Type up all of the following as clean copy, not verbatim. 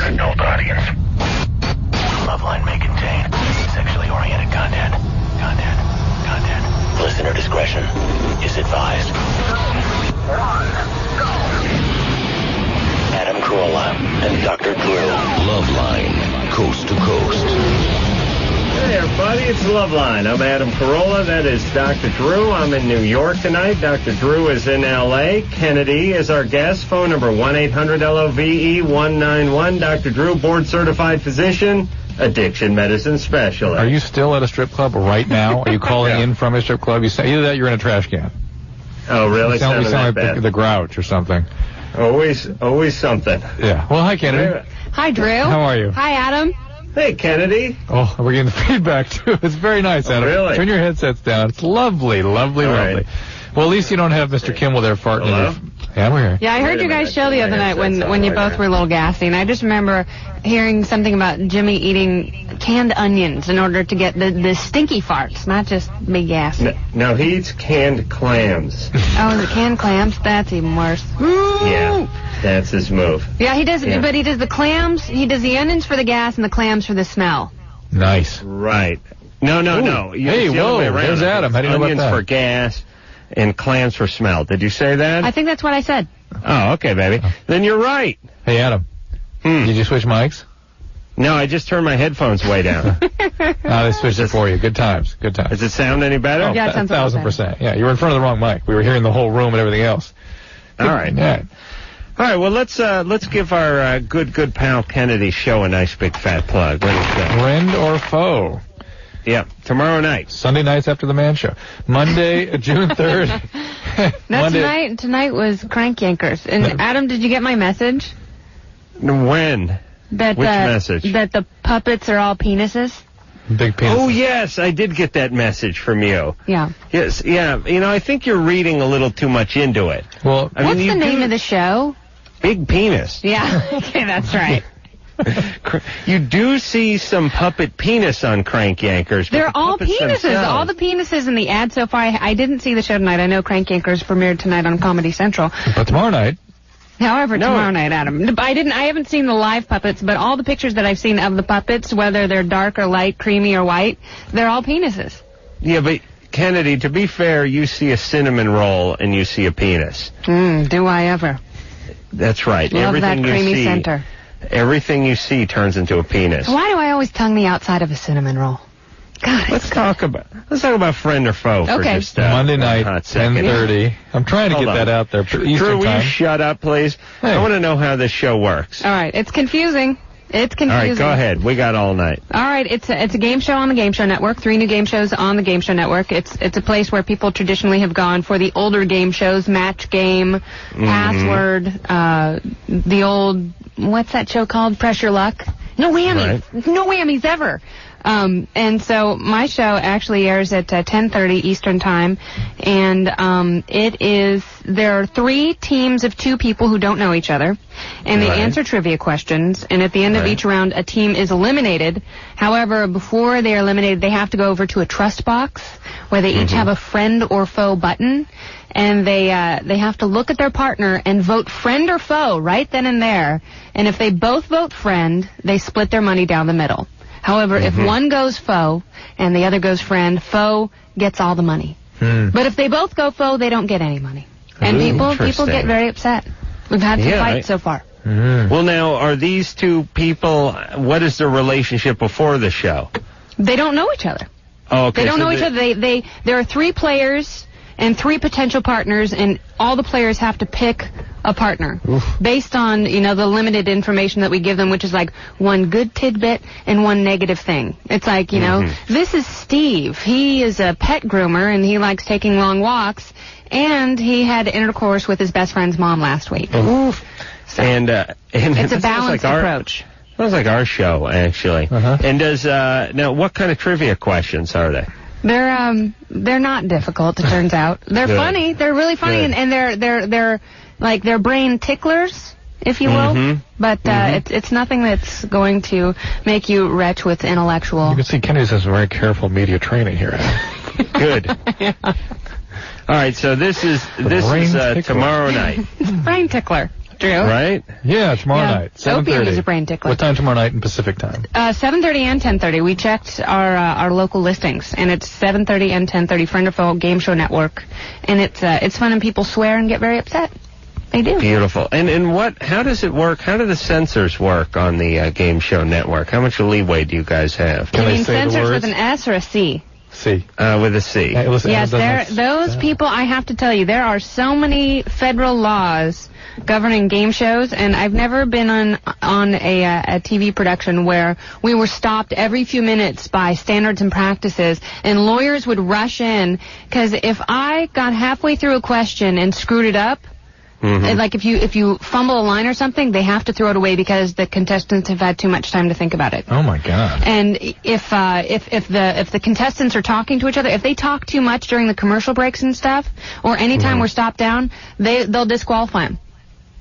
adult audience. Loveline may contain sexually oriented content. Listener discretion is advised. Adam Carolla and Dr. Drew. Loveline, coast to coast. Hey everybody, it's Loveline. I'm Adam Carolla. That is Dr. Drew. I'm in New York tonight. Dr. Drew is in L.A. Kennedy is our guest. Phone number 1-800-LOVE-191. Dr. Drew, board-certified physician, addiction medicine specialist. Are you still at a strip club right now? Are you calling in from a strip club? You say either that or you're in a trash can. Oh, really? You sound like the Grouch or something. Always something. Yeah. Well, hi, Kennedy. Hi, Drew. How are you? Hi, Adam. Hey, Kennedy. Oh, we're getting the feedback, too. It's very nice, Adam. Really? Turn your headsets down. It's lovely. Right. Well, at least you don't have Mr. Kimmel there farting. Hello? Yeah, we're here. Yeah, I heard you guys show the other night when you both were a little gassy, and I just remember hearing something about Jimmy eating canned onions in order to get the stinky farts, not just be gassy. No, he eats canned clams. Oh, is it canned clams? That's even worse. Yeah, that's his move. Yeah, he does, but he does the clams, he does the onions for the gas and the clams for the smell. Nice. Right. No. Hey, whoa, there's Adam. How do you know about that? Onions for gas and clams for smell. Did you say that? I think that's what I said. Oh, okay, baby. Then you're right. Hey, Adam. Did you switch mics? No, I just turned my headphones way down. They switched it for you. Good times. Does it sound any better? Oh, yeah, it sounds 1,000%. Yeah, you were in front of the wrong mic. We were hearing the whole room and everything else. All right. Yeah. All right, well, let's give our good pal Kennedy show a nice big fat plug. What is that? Friend or foe? Yeah, tomorrow night. Sunday nights after the Man Show. Monday, June 3rd. Tonight was Crank Yankers. And Adam, did you get my message? When? Which message? That the puppets are all penises? Big penis. Oh, yes, I did get that message from you. Yeah. Yes, yeah. I think you're reading a little too much into it. Well, what's the name of the show? Big Penis. Yeah, okay, that's right. You do see some puppet penis on Crank Yankers. They're all penises. Themselves. All the penises in the ad so far. I didn't see the show tonight. I know Crank Yankers premiered tonight on Comedy Central. But tomorrow night. However, tomorrow night, Adam. I haven't seen the live puppets, but all the pictures that I've seen of the puppets, whether they're dark or light, creamy or white, they're all penises. Yeah, but Kennedy, to be fair, you see a cinnamon roll and you see a penis. Do I ever? That's right. Love Everything that creamy you see, center. Everything you see turns into a penis. Why do I always tongue the outside of a cinnamon roll? God, let's talk about friend or foe for just Monday night, 10:30. I'm trying to get that out there. Drew, will you shut up, please? Hey. I want to know how this show works. All right, it's confusing. All right, go ahead. We got all night. All right, it's a game show on the Game Show Network. 3 new game shows on the Game Show Network. It's a place where people traditionally have gone for the older game shows, Match Game, Password, the old, what's that show called? Pressure Luck. No whammies. Right. No whammies ever. And so my show actually airs at 10:30 Eastern Time, and there are 3 teams of 2 people who don't know each other, and they answer trivia questions, and at the end of each round, a team is eliminated. However, before they are eliminated, they have to go over to a trust box where they each have a friend or foe button, and they have to look at their partner and vote friend or foe right then and there, and if they both vote friend, they split their money down the middle. However, if one goes foe and the other goes friend, foe gets all the money. But if they both go foe, they don't get any money. And people get very upset. We've had some fights so far. Well, now, are these 2 people, what is their relationship before the show? They don't know each other. Oh, okay. They don't know each other. There are 3 players and 3 potential partners, and all the players have to pick a partner based on, the limited information that we give them, which is like 1 good tidbit and 1 negative thing. It's like, this is Steve. He is a pet groomer, and he likes taking long walks, and he had intercourse with his best friend's mom last week. So, and it's a balanced approach. Sounds like our show, actually. And now, what kind of trivia questions are they? They're not difficult, it turns out. They're funny. They're really funny, and they're brain ticklers, if you will. But it's nothing that's going to make you retch with intellectual. You can see Kennedy has very careful media training here. Good. All right, so this is tomorrow night. Brain tickler. Drew. Right? Yeah, tomorrow night. 7:30. Opium is a brain tickler. What time tomorrow night in Pacific time? 7:30 and 10:30. We checked our local listings, and it's 7:30 and 10:30. Friend or Foe Game Show Network, and it's fun, and people swear and get very upset. They do. Beautiful. And how does it work? How do the censors work on the Game Show Network? How much leeway do you guys have? You Can they mean say the censors words? with an S or a C? C. With a C. Hey, listen, Yes, those people, I have to tell you, there are so many federal laws governing game shows, and I've never been on a TV production where we were stopped every few minutes by standards and practices, and lawyers would rush in, because if I got halfway through a question and screwed it up, like if you fumble a line or something, they have to throw it away because the contestants have had too much time to think about it. Oh my God! And if the contestants are talking to each other, if they talk too much during the commercial breaks and stuff, or anytime we're stopped down, they'll disqualify them.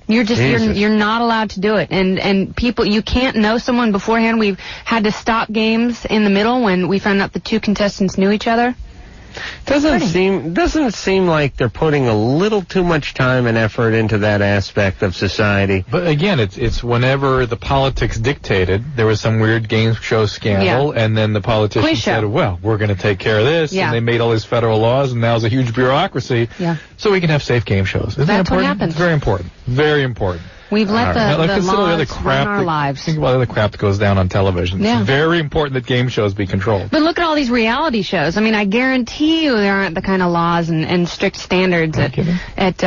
You're not allowed to do it. And people, you can't know someone beforehand. We've had to stop games in the middle when we found out the two contestants knew each other. Doesn't it seem like they're putting a little too much time and effort into that aspect of society? But again, it's whenever the politics dictated, there was some weird game show scandal, and then the politicians said, well, we're going to take care of this, and they made all these federal laws, and now there's a huge bureaucracy, so we can have safe game shows. Isn't that important? What happens. It's very important. Very important. We've let the laws run our that, lives. Think about all the crap that goes down on television. Yeah. It's very important that game shows be controlled. But look at all these reality shows. I mean, I guarantee you there aren't the kind of laws and strict standards at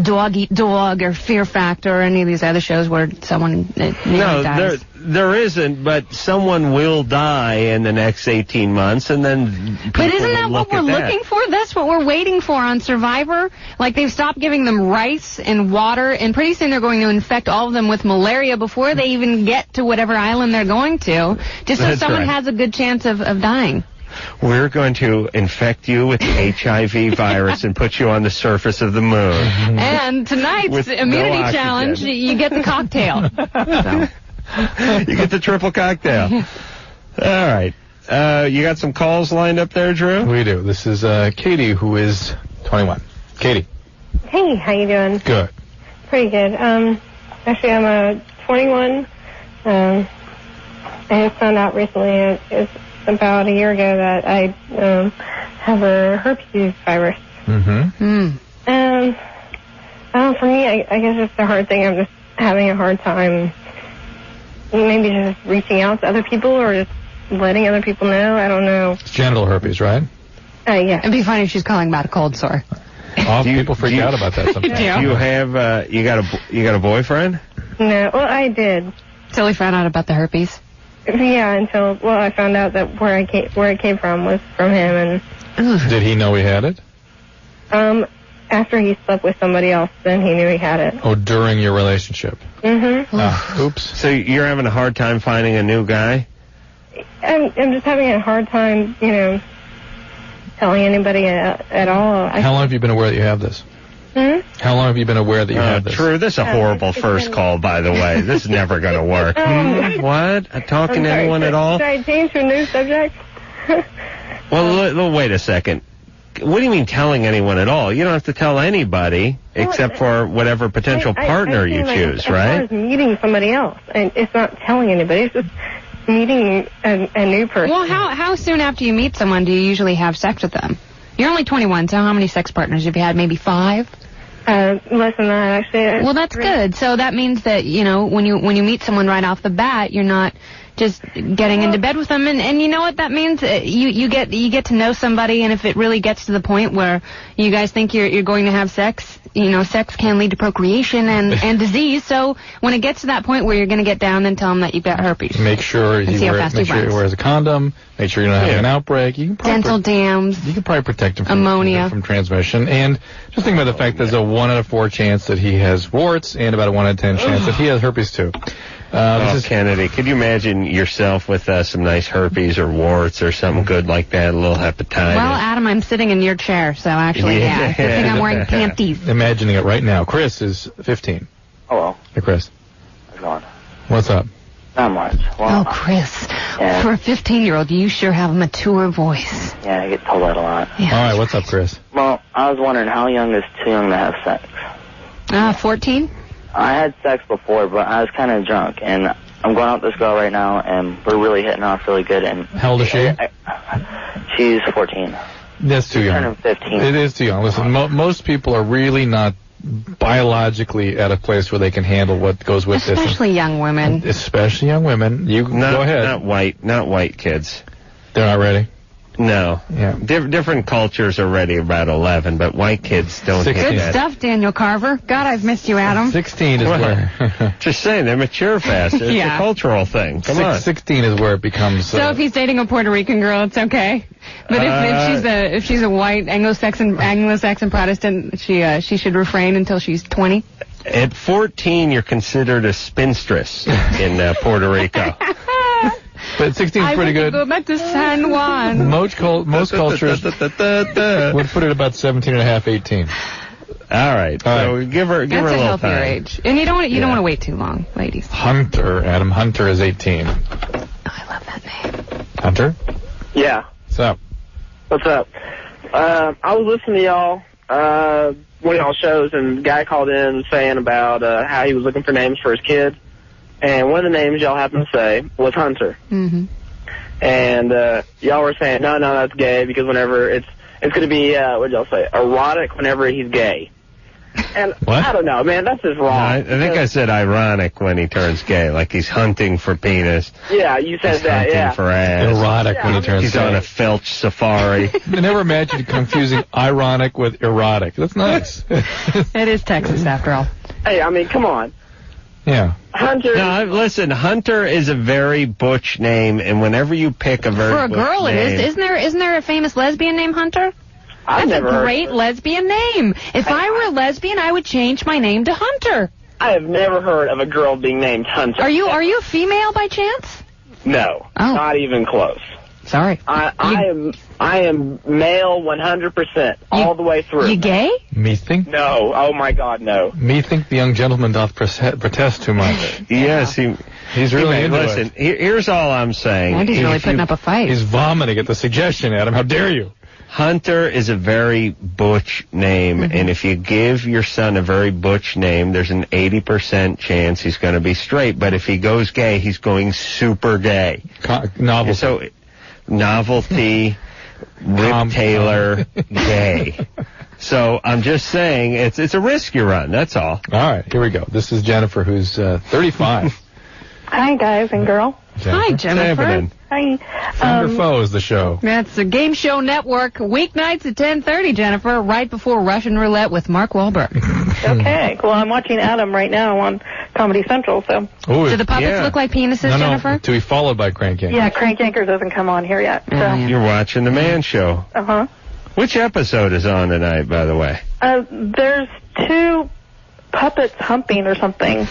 Dog Eat Dog or Fear Factor or any of these other shows where someone dies. There isn't, but someone will die in the next 18 months, and then people But isn't that will what we're look at looking for? That's what we're waiting for on Survivor. Like, they've stopped giving them rice and water, and pretty soon they're going to infect all of them with malaria before they even get to whatever island they're going to, just so someone has a good chance of dying. We're going to infect you with the HIV virus and put you on the surface of the moon. And tonight's immunity challenge, you get the cocktail. So. You get the triple cocktail. All right. You got some calls lined up there, Drew? We do. This is Katie, who is 21. Katie. Hey, how you doing? Good. Pretty good. Actually, I'm 21. I just found out recently, it's about a year ago, that I have a herpes virus. For me, I guess it's a hard thing. I'm just having a hard time maybe just reaching out to other people or just letting other people know. I don't know. It's genital herpes, right? Yeah. It'd be funny if she's calling about a cold sore. People freak out about that sometimes. Do you have you got a boyfriend? No. Well, I did. Till we found out about the herpes. Yeah, until I found out that where it came from was from him, and Did he know he had it? After he slept with somebody else, then he knew he had it. Oh, during your relationship? Oops. So you're having a hard time finding a new guy? I'm just having a hard time, telling anybody at all. How long have you been aware that you have this? How long have you been aware that you have this? True, this is a horrible first call, by the way. This is never going to work. What? Talking to anyone at all? Should I change to a new subject? Well, wait a second. What do you mean telling anyone at all? You don't have to tell anybody except for whatever potential partner you choose, right? As far as meeting somebody else, and it's not telling anybody. It's just meeting a new person. Well, how soon after you meet someone do you usually have sex with them? You're only 21, so how many sex partners have you had? Maybe 5? Less than that, actually. Well, that's good. So that means that, when you meet someone right off the bat, you're not just getting into bed with them, and you know what that means? You get to know somebody, and if it really gets to the point where you guys think you're going to have sex, sex can lead to procreation and disease. So when it gets to that point where you're going to get down, then tell them that you've got herpes. Make sure he wears a condom. Make sure you don't have an outbreak. You can dental dams. You can probably protect him ammonia from transmission. And just think about the fact there's a 1 out of 4 chance that he has warts, and about a 1 out of 10 chance that he has herpes too. Kennedy, could you imagine yourself with some nice herpes or warts or something good like that, a little hepatitis? Well, Adam, I'm sitting in your chair, so actually, yeah. Good thing I'm wearing panties. Imagining it right now. Chris is 15. Hello. Hey, Chris. How's it going? What's up? Not much. Well, Chris, for a 15-year-old, you sure have a mature voice. Yeah, I get told that a lot. Yeah. All right, what's up, Chris? Well, I was wondering how young is too young to have sex? 14? I had sex before, but I was kind of drunk, and I'm going out with this girl right now, and we're really hitting off really good. And how old is she? She's 14. That's too young. Turning 15. It is too young. Listen, most people are really not biologically at a place where they can handle what goes with this. Especially young women. Especially young women. You go ahead. Not white kids. They're not ready. No. Yeah. Different cultures are ready about 11, but white kids don't hit Good that. stuff, Daniel Carver. God, I've missed you, Adam. 16 is where... Just saying, they mature fast. It's a cultural thing. Come on. 16 is where it becomes... So if he's dating a Puerto Rican girl, it's okay. But if she's a white Anglo-Saxon Protestant, she should refrain until she's 20. At 14, you're considered a spinstress in Puerto Rico. But 16 is pretty good. I want to go back to San Juan. Most cultures would put it about 17 and a half, 18. All right. So give her a little time. That's a healthier age. And you don't want to wait too long, ladies. Adam Hunter is 18. Oh, I love that name. Hunter? Yeah. What's up? What's up? I was listening to y'all, one of y'all shows, and the guy called in saying about how he was looking for names for his kid. And one of the names y'all happened to say was Hunter. Mm-hmm. And y'all were saying, no, that's gay, because whenever it's going to be, what did y'all say, erotic whenever he's gay. And what? I don't know, man, that's just wrong. No, I think I said ironic when he turns gay, like he's hunting for penis. Yeah, you said that, yeah. Hunting for ass. Erotic when he turns gay. He's on a Felch safari. I never imagined confusing ironic with erotic. That's nice. It is Texas, after all. Hey, I mean, come on. Yeah. Hunter. No, listen, Hunter is a very butch name, and whenever you pick a very For a butch girl, name, it is. Isn't there a famous lesbian named Hunter? I've That's never a great heard lesbian name. If I were a lesbian, I would change my name to Hunter. I have never heard of a girl being named Hunter. Are you a female by chance? No, not even close. Sorry. I am male 100% all the way through. You gay? Me think? No. Oh my God, no. Me think the young gentleman doth protest too much. Yes, he's really into listen, it. Here's all I'm saying. Andy's really putting up a fight. He's vomiting at the suggestion, Adam. How dare you? Hunter is a very butch name, and if you give your son a very butch name, there's an 80% chance he's going to be straight. But if he goes gay, he's going super gay. Novelty. So, novelty, Rip Taylor, gay. So I'm just saying it's a risk you run. That's all. All right, here we go. This is Jennifer, who's 35. Hi, guys and girl. Hi, Jennifer. Hi. Friend or foe is the show. That's the Game Show Network, weeknights at 10:30, Jennifer, right before Russian Roulette with Mark Wahlberg. Okay. Well, I'm watching Adam right now on Comedy Central, so. Ooh, Do the puppets look like penises, Jennifer? No, to be followed by Crank Yankers. Yeah, Crank Yankers doesn't come on here yet. So. You're watching The Man Show. Uh-huh. Which episode is on tonight, by the way? There's 2 puppets humping or something.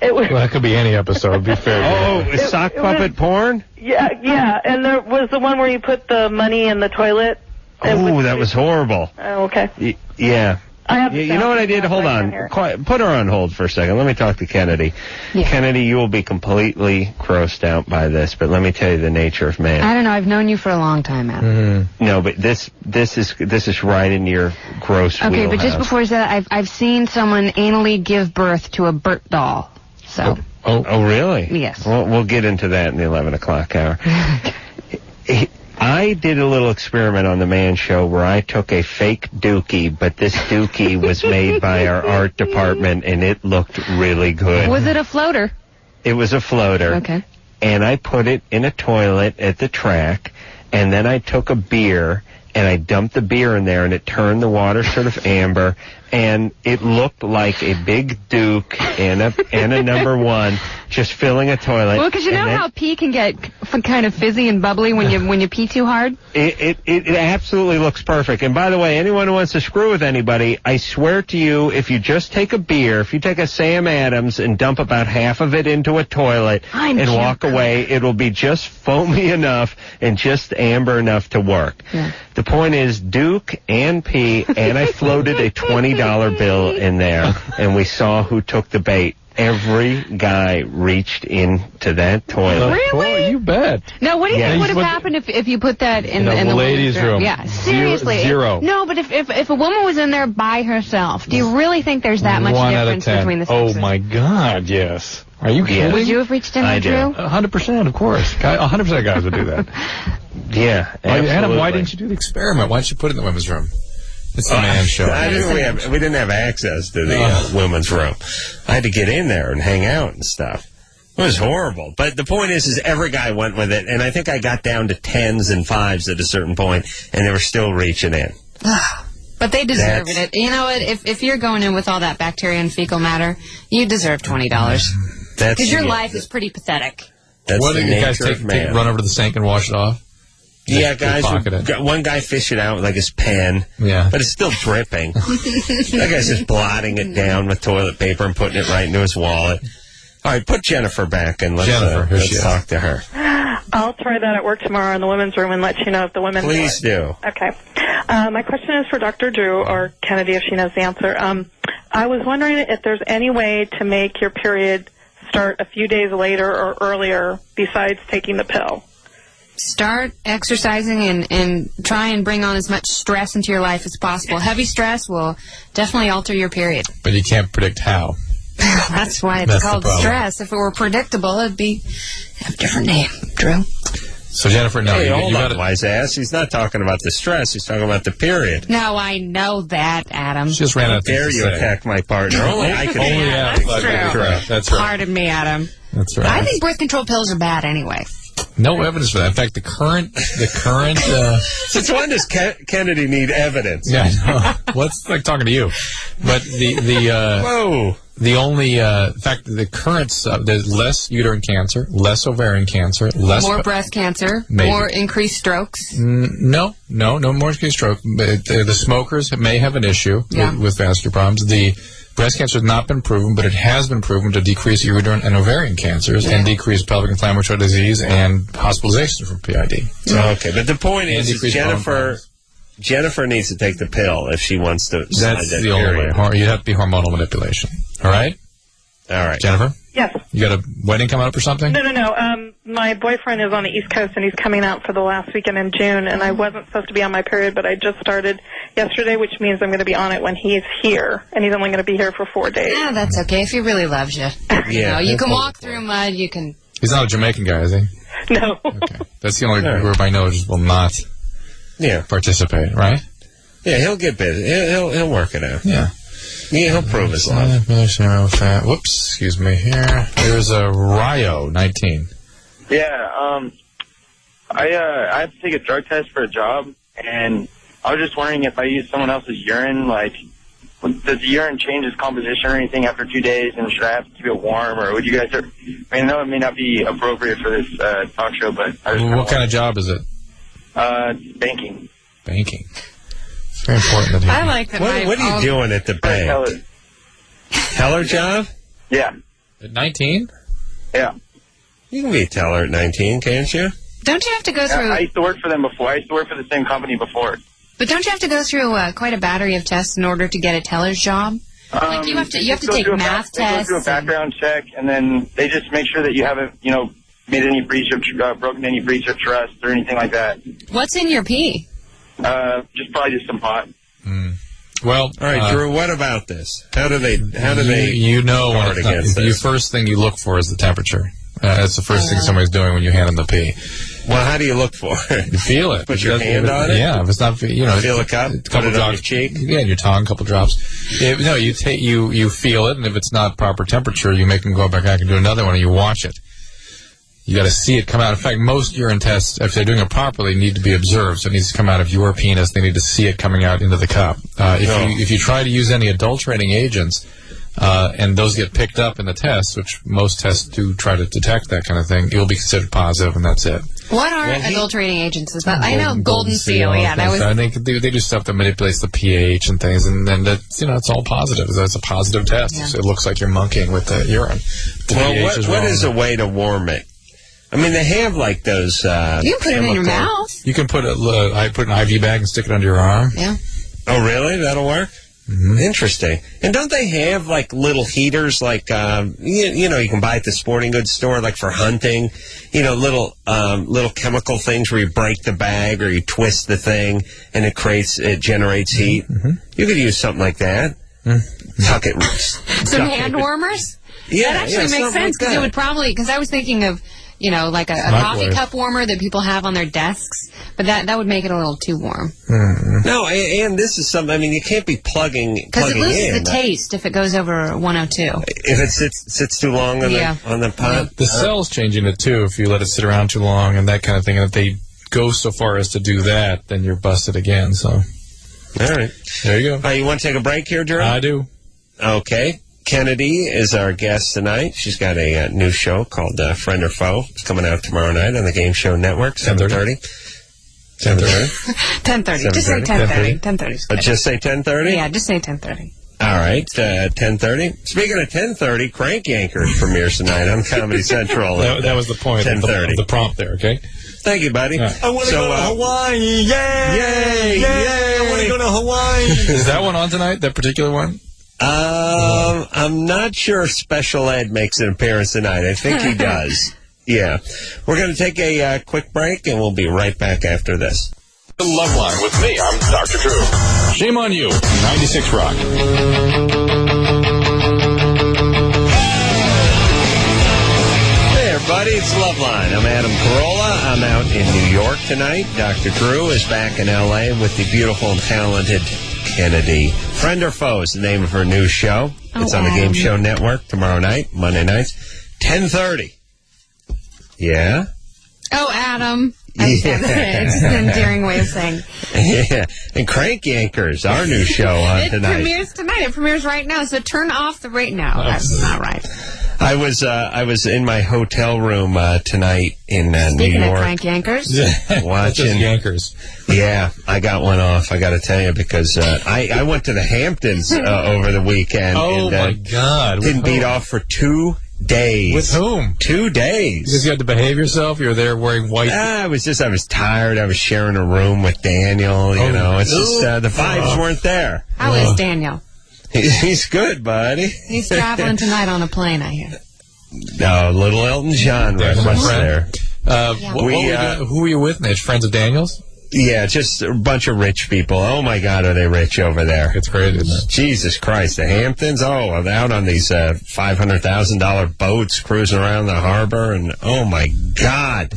Well, that could be any episode, be fair. Oh, is sock puppet porn? Yeah, and there was the one where you put the money in the toilet. Oh, that was horrible. Oh, okay. Yeah. You know what I did? Hold on. Put her on hold for a second. Let me talk to Kennedy. Yeah. Kennedy, you will be completely grossed out by this, but let me tell you the nature of man. I don't know. I've known you for a long time, Adam. No, but this is right in your gross Okay, wheelhouse. but just before that, I've seen someone anally give birth to a Bert doll. So. Oh, really? Yes. Well, we'll get into that in the 11 o'clock hour. I did a little experiment on The Man Show where I took a fake dookie, but this dookie was made by our art department, and it looked really good. Was it a floater? It was a floater. Okay. And I put it in a toilet at the track, and then I took a beer, and I dumped the beer in there, and it turned the water sort of amber, and it looked like a big Duke and a number 1 just filling a toilet. Well, because you know how pee can get kind of fizzy and bubbly when you pee too hard? It absolutely looks perfect. And by the way, anyone who wants to screw with anybody, I swear to you, if you just take a beer, if you take a Sam Adams and dump about half of it into a toilet and walk away, it'll be just foamy enough and just amber enough to work. Yeah. The point is Duke and pee, and I floated a $20 bill in there, and we saw who took the bait. every guy reached into that toilet. Really? Boy, you bet. Now, what do you think would have happened if you put that in the ladies' room? Yeah, seriously. Zero. No, but if a woman was in there by herself, do you really think there's that much difference between the sexes? Oh, my God, yes. Are you kidding? Would you have reached in there, Drew? 100%, of course. 100% of guys would do that. Yeah, absolutely. Adam, why didn't you do the experiment? Why didn't you put it in the women's room? It's the man's show. We didn't have access to the women's room. I had to get in there and hang out and stuff. It was horrible. But the point is every guy went with it, and I think I got down to 10s and 5s at a certain point, and they were still reaching in. But they deserved it. You know what? If you're going in with all that bacteria and fecal matter, you deserve $20. Because your life is pretty pathetic. What do you guys run over to the sink and wash it off? Yeah, guys. One guy fished it out with like his pen. Yeah, but it's still dripping. That guy's just blotting it down with toilet paper and putting it right into his wallet. All right, put Jennifer back and let's talk to her. I'll try that at work tomorrow in the women's room and let you know if the women Please do. Okay. My question is for Dr. Drew or Kennedy if she knows the answer. I was wondering if there's any way to make your period start a few days later or earlier besides taking the pill. Start exercising and try and bring on as much stress into your life as possible. Heavy stress will definitely alter your period. But you can't predict how. That's why it's called stress. If it were predictable, it'd have a different name, Drew. So, Jennifer, no. Hey, hold on, wise ass. He's not talking about the stress. He's talking about the period. No, I know that, Adam. She just ran out of things to say. Dare you attack my partner? Only I could. That's true. That's right. Pardon me, Adam. That's right. I think birth control pills are bad anyway. No evidence for that. In fact, the current. Since when does Kennedy need evidence? Yeah, I know. Well, it's like talking to you. But whoa. The only fact that the current there's less uterine cancer, less ovarian cancer, more breast cancer, more increased strokes. No more increased stroke. The smokers may have an issue with vascular problems. The breast cancer has not been proven, but it has been proven to decrease uterine and ovarian cancers and decrease pelvic inflammatory disease and hospitalization from PID. Okay, but the point is Jennifer needs to take the pill if she wants to. That's the only way. You'd have to be hormonal manipulation. All right? All right. Jennifer? Yes. You got a wedding coming up or something? No. My boyfriend is on the East Coast, and he's coming out for the last weekend in June, and I wasn't supposed to be on my period, but I just started yesterday, which means I'm going to be on it when he's here, and he's only going to be here for 4 days. Yeah, that's okay if he really loves you. You can walk through mud, you can... He's not a Jamaican guy, is he? No. Okay. That's the only group I know just will not participate, right? Yeah, he'll get busy. He'll work it out. Yeah. Yeah, he'll prove his love. Whoops, excuse me here. There's a Ryo, 19. Yeah, I have to take a drug test for a job, and I was just wondering if I use someone else's urine, does the urine change its composition or anything after 2 days, and should I have to keep it warm, or would you guys... I know it may not be appropriate for this talk show, but... What kind of job is it? Banking. Banking. It's very important that I like that. What are you doing at the bank? Teller job? Yeah. At 19? Yeah. You can be a teller at 19, can't you? Don't you have to go through... I used to work for them before. I used to work for the same company before. But don't you have to go through quite a battery of tests in order to get a teller's job? You have to take math tests. They go through a background check, and then they just make sure that you haven't, made any breach of broken any breach of trust or anything like that. What's in your pee? Probably just some pot. Well, all right, Drew. What about this? How do they? Guard against this? The first thing you look for is the temperature. That's the first thing somebody's doing when you hand them the pee. Well, how do you look for it? You feel it. Put your hand on it? Yeah, if it's not, feel a cup, put it on your cheek? Yeah, your tongue, a couple drops. You feel it, and if it's not proper temperature, you make them go back and do another one, and you watch it. You got to see it come out. In fact, most urine tests, if they're doing it properly, need to be observed. So it needs to come out of your penis. They need to see it coming out into the cup. If you try to use any adulterating agents, and those get picked up in the tests, which most tests do try to detect that kind of thing, you'll be considered positive, and that's it. What are adulterating agents? Is that I know golden seal. Yeah, that was. I think they do stuff that manipulates the pH and things, and then it's all positive. That's a positive test. Yeah. So it looks like you're monkeying with the urine. What is a way to warm it? I mean, they have like those. You can put it in your mouth. You can put I put an IV bag and stick it under your arm. Yeah. Oh, really? That'll work? Interesting. And don't they have, like, little heaters, like, you know, you can buy at the sporting goods store, like, for hunting, you know, little chemical things where you break the bag or you twist the thing and it generates heat. You could use something like that. Tuck it. Some hand warmers? Yeah, that actually makes sense, because it would probably, because I was thinking of, you know, like a coffee cup warmer that people have on their desks, but that would make it a little too warm. No, and this is something, I mean, you can't be plugging because it loses the taste if it goes over 102. If it sits too long on the pot. The cell's changing it, too, if you let it sit around too long and that kind of thing. And if they go so far as to do that, then you're busted again, so. All right. There you go. You want to take a break here, Drew? I do. Okay. Kennedy is our guest tonight. She's got a new show called Friend or Foe. It's coming out tomorrow night on the Game Show Network, 7:30. 10:30? 10:30. Just say 10:30. 10:30. But just say 10:30? Yeah, just say 10:30. All right, 10:30. Speaking of 10:30, Crank Yankers premieres tonight on Comedy Central. That was the point 10:30. of the prompt there, okay? Thank you, buddy. Right. I want to go to Hawaii. Yay! I want to go to Hawaii. Is that one on tonight, that particular one? I'm not sure if Special Ed makes an appearance tonight. I think he does. Yeah. We're going to take a quick break, and we'll be right back after this. The Loveline with me. I'm Dr. Drew. Shame on you. 96 Rock. Hey, everybody. It's Loveline. I'm Adam Carolla. I'm out in New York tonight. Dr. Drew is back in L.A. with the beautiful and talented Kennedy. Friend or Foe is the name of her new show. It's on the Game Show Network tomorrow night, Monday nights, 10:30. Yeah? Oh, Adam. It's just an endearing way of saying. Yeah. And Crank Yankers, our new show on tonight. It premieres tonight. It premieres right now. So turn off the right now. That's not right. I was in my hotel room tonight in New York. Speaking of Crank Yankers. Watching Yankers. Yeah, I got one off, I got to tell you, because I went to the Hamptons over the weekend. Oh, my God. Didn't beat off for 2 days. With whom? 2 days. Because you had to behave yourself? You were there wearing white? I was tired. I was sharing a room with Daniel. You know, it's just the vibes weren't there. How is Daniel? He's good, buddy. He's traveling tonight on a plane, I hear. No, little Elton John reference there. Who were you with, Mitch? Friends of Daniel's? Yeah, just a bunch of rich people. Oh, my God, are they rich over there. It's great, isn't it? Jesus Christ, the Hamptons? Oh, out on these $500,000 boats cruising around the harbor, and oh, my God.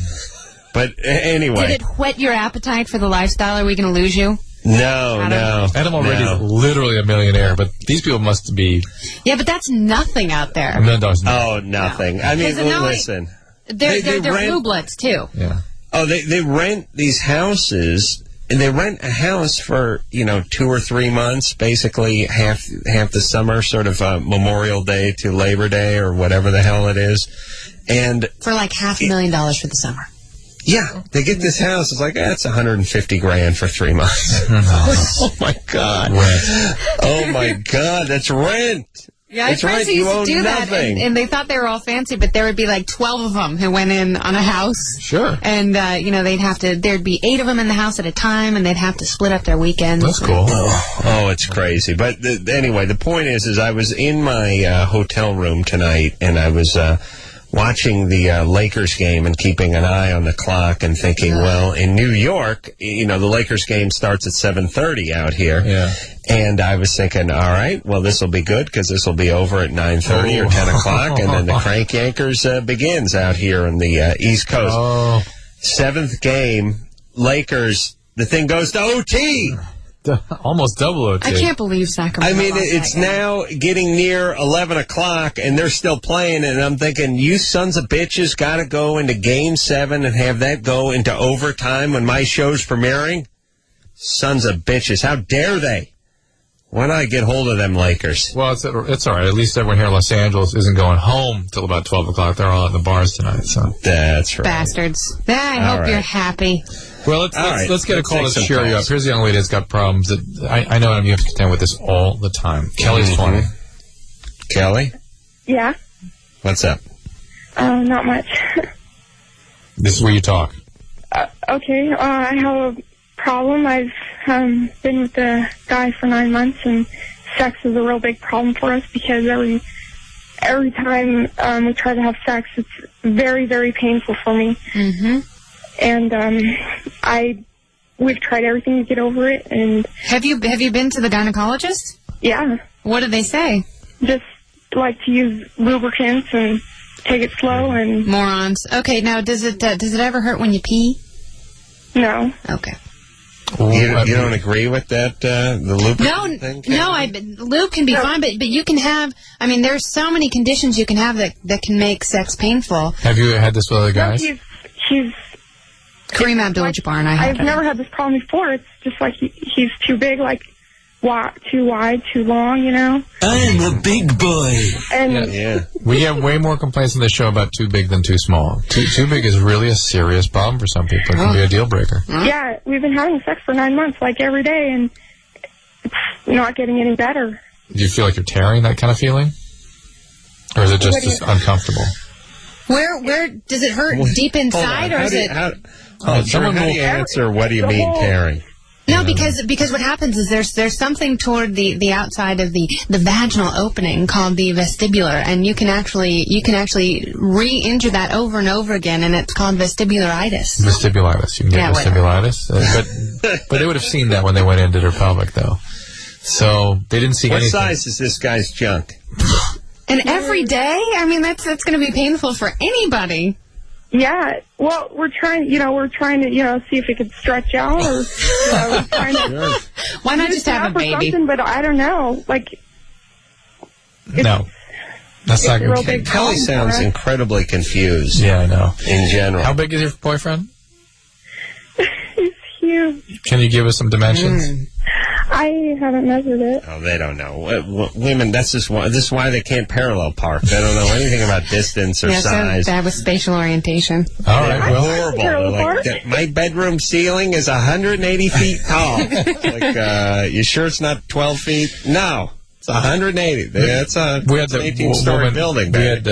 But anyway. Did it whet your appetite for the lifestyle? Are we going to lose you? No. Adam already is literally a millionaire, but these people must be... Yeah, but that's nothing out there. Oh, nothing. No. I mean, listen. They're blue bloods, too. Yeah. Oh, they rent these houses, and they rent a house for, 2 or 3 months, basically half the summer, sort of Memorial Day to Labor Day or whatever the hell it is. And for like $500,000 for the summer. Yeah, they get this house. It's like, that's $150,000 for 3 months. Oh my God! Rent. Oh my God, that's rent. Yeah, I friends who used to do that, and they thought they were all fancy, but there would be like 12 of them who went in on a house. Sure. And there'd be 8 of them in the house at a time, and they'd have to split up their weekends. That's cool. Oh, it's crazy. But anyway, the point is I was in my hotel room tonight, and I was watching the Lakers game and keeping an eye on the clock and thinking, well, in New York, the Lakers game starts at 7:30 out here. Yeah. And I was thinking, all right, well, this will be good because this will be over at 9:30 or 10 o'clock, and then the Crank Yankers begins out here on the East Coast. Oh. 7th game, Lakers, the thing goes to OT. Almost double OT. I can't believe Sacramento. I mean, it's now getting near 11 o'clock, and they're still playing, and I'm thinking, you sons of bitches got to go into Game 7 and have that go into overtime when my show's premiering? Sons of bitches. How dare they? Why don't I get hold of them Lakers? Well, it's all right. At least everyone here in Los Angeles isn't going home till about 12 o'clock. They're all at the bars tonight. So that's right. Bastards. I hope you're happy. Well, let's get a call to cheer you up. Here's the young lady that's got problems. That I know you have to contend with this all the time. Kelly's 20. Kelly? Yeah. What's up? Not much. This is where you talk. Okay, I have a problem. I've been with a guy for 9 months, and sex is a real big problem for us because every time we try to have sex, it's very, very painful for me. Mm-hmm. And we've tried everything to get over it. And have you been to the gynecologist? Yeah. What did they say? Just like to use lubricants and take it slow and morons. Okay, now does it ever hurt when you pee? No. Okay. You don't agree with that, the lubricant thing? No, lube can be fine, but you can have, I mean, there's so many conditions you can have that can make sex painful. Have you had this with other guys? No, he's Kareem Abdul-Jabbar and I have I've never had this problem before. It's just like he's too big, like too wide, too long, you know? I'm a big boy. And yeah. We have way more complaints in this show about too big than too small. Too big is really a serious problem for some people. It can be a deal breaker. Yeah, we've been having sex for 9 months, like every day, and it's not getting any better. Do you feel like you're tearing, that kind of feeling? Or is it just uncomfortable? Where does it hurt? Deep inside, or is it? How do you answer, what do you mean tearing? No, because what happens is there's something toward the outside of the vaginal opening called the vestibular, and you can actually re-injure that over and over again, and it's called vestibularitis. Vestibulitis. You can get vestibulitis. But they would have seen that when they went into their pelvic, though. So they didn't see anything. What size is this guy's junk? And every day? I mean, that's going to be painful for anybody. Yeah, well, we're trying to, see if it could stretch out, or we're trying to. Why not just have a baby? But I don't know, no, that's not good. Kelly sounds incredibly confused. Yeah, I know. In general, how big is your boyfriend? He's huge. Can you give us some dimensions? I haven't measured it. Oh, they don't know. Women, this is why they can't parallel park. They don't know anything about distance or size. So bad with spatial orientation. All right, well, horrible. Like, my bedroom ceiling is 180 feet tall. You sure it's not 12 feet? No, it's 180. That's an 18-story building. We had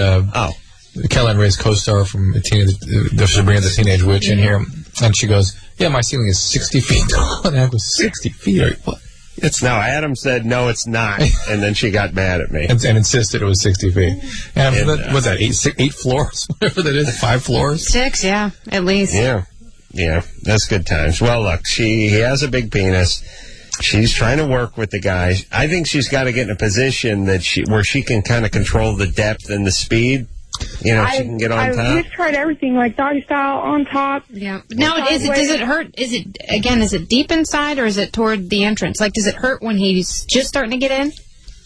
Kelly and Ray's co-star from Sabrina the Teenage Witch in here, and she goes, "Yeah, my ceiling is 60 feet tall." And I go, 60 feet? What? Adam said, no, it's not. And then she got mad at me. and insisted it was 60 feet. And what's that, 8 floors? Whatever that is, 5 floors? 6, yeah, at least. Yeah, that's good times. Well, look, he has a big penis. She's trying to work with the guy. I think she's got to get in a position where she can kind of control the depth and the speed. She can get on top. We've tried everything, like doggy style, on top. Yeah. Now, does it hurt? Is it deep inside, or is it toward the entrance? Like, does it hurt when he's just starting to get in?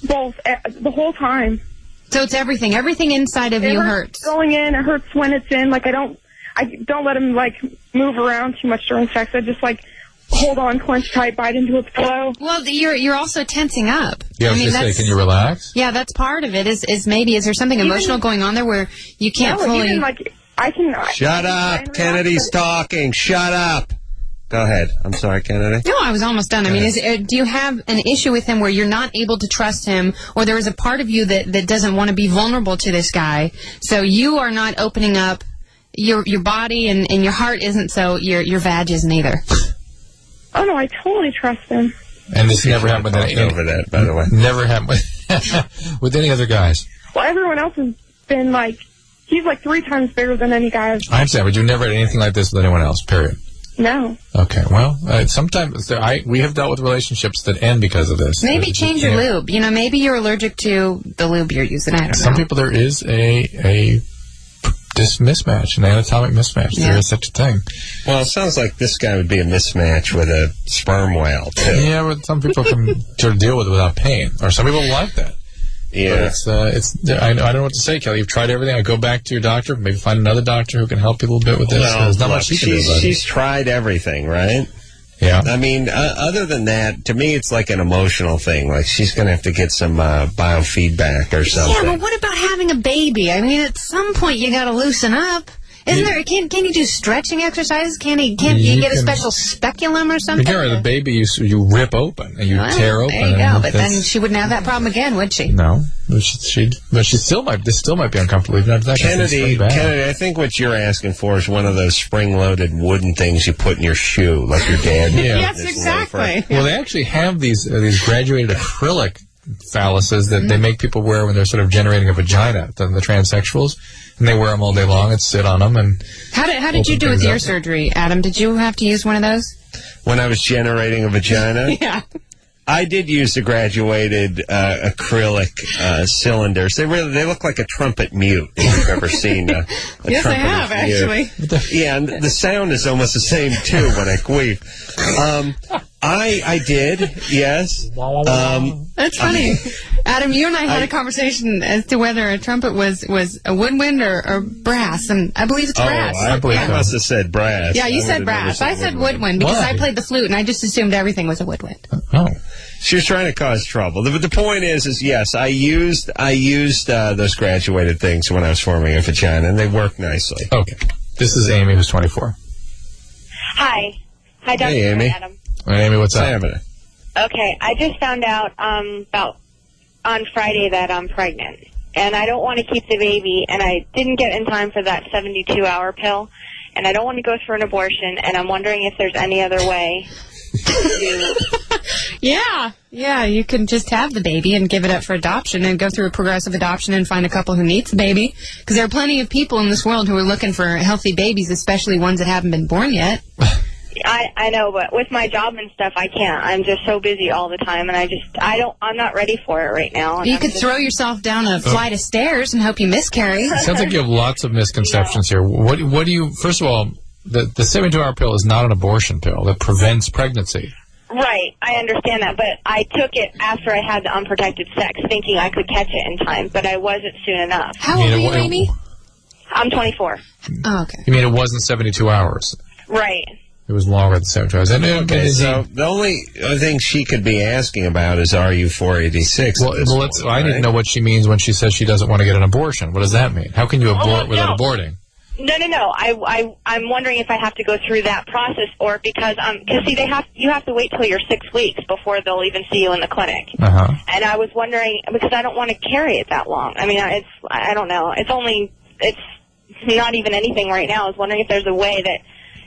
Both, the whole time. So it's everything. Everything inside of you hurts. Going in, it hurts when it's in. Like, I don't let him, move around too much during sex. I just, hold on, clench tight, bite into its pillow. Well, you're also tensing up. Yeah, I was going to say, can you relax? Yeah, that's part of it. Is there something emotional going on there where you can't fully... I can... Shut up! Kennedy's talking. Shut up! Go ahead. I'm sorry, Kennedy. No, I was almost done. I mean, do you have an issue with him where you're not able to trust him, or there is a part of you that doesn't want to be vulnerable to this guy, so you are not opening up your body and your heart isn't, so your vag isn't either? Oh, no, I totally trust him. And this never happened with over that, by the way. Never happened with any other guys. Well, everyone else has been, he's 3 times bigger than any guy. I understand, but you never had anything like this with anyone else, period. No. Okay, well, sometimes we have dealt with relationships that end because of this. Maybe change your lube. Maybe you're allergic to the lube you're using. I don't know. Some people, there is this mismatch, an anatomic mismatch. Yeah. There is such a thing. Well, it sounds like this guy would be a mismatch with a sperm whale, too. Yeah, but some people can sort of deal with it without pain. Or some people like that. Yeah. But I don't know what to say, Kelly. You've tried everything. I go back to your doctor. Maybe find another doctor who can help you a little bit with this. Well, there's not much she can do about it. She's tried everything, right? Yeah. I mean, other than that, to me, it's like an emotional thing. Like, she's going to have to get some biofeedback or something. Yeah, but what about having a baby? I mean, at some point, you got to loosen up. Isn't there? Can you do stretching exercises? Can't you get a special speculum or something? The baby you rip open and you tear open. There you go. But then she wouldn't have that problem again, would she? No, but she still might. This still might be uncomfortable. Even after that, Kennedy, I think what you're asking for is one of those spring-loaded wooden things you put in your shoe, like your dad. Yes, exactly. Well, they actually have these graduated acrylic phalluses that they make people wear when they're sort of generating a vagina, the transsexuals, and they wear them all day long and sit on them. And how did you do with your surgery, Adam? Did you have to use one of those? When I was generating a vagina? Yeah. I did use the graduated acrylic cylinders. They look like a trumpet mute, if you've ever seen a yes, trumpet I have, mute. actually. Yeah, and the sound is almost the same, too, when I queef. I did, yes. That's funny. Adam, you and I had a conversation as to whether a trumpet was a woodwind or brass, and I believe it's brass. I must have said brass. Yeah, you said brass. I said woodwind because I played the flute, and I just assumed everything was a woodwind. Oh. She was trying to cause trouble. The point is yes, I used those graduated things when I was forming a vagina, and they work nicely. Okay. This is Amy, who's 24. Hi, Dr. Hey, Amy. Adam. Hey, Amy, what's up? Okay, I just found out about on Friday that I'm pregnant, and I don't want to keep the baby, and I didn't get in time for that 72-hour pill, and I don't want to go through an abortion, and I'm wondering if there's any other way to... Yeah, you can just have the baby and give it up for adoption and go through a progressive adoption and find a couple who needs the baby, because there are plenty of people in this world who are looking for healthy babies, especially ones that haven't been born yet. I know, but with my job and stuff, I can't. I'm just so busy all the time, and I'm not ready for it right now. You could throw yourself down a flight of stairs and hope you miscarry. Sounds like you have lots of misconceptions here. What do you, first of all, the 72-hour pill is not an abortion pill that prevents pregnancy. Right, I understand that, but I took it after I had the unprotected sex, thinking I could catch it in time, but I wasn't soon enough. How old are you, Amy? I'm 24. Oh, okay. You mean it wasn't 72 hours? Right. It was longer than 72 hours. Okay, so the only thing she could be asking about is, are you 486? Well, I need to know what she means when she says she doesn't want to get an abortion. What does that mean? How can you abort without aborting? No. I'm wondering if I have to go through that process, or because see, you have to wait till you're 6 weeks before they'll even see you in the clinic. Uh-huh. And I was wondering, because I don't want to carry it that long. I mean, I don't know. It's not even anything right now. I was wondering if there's a way that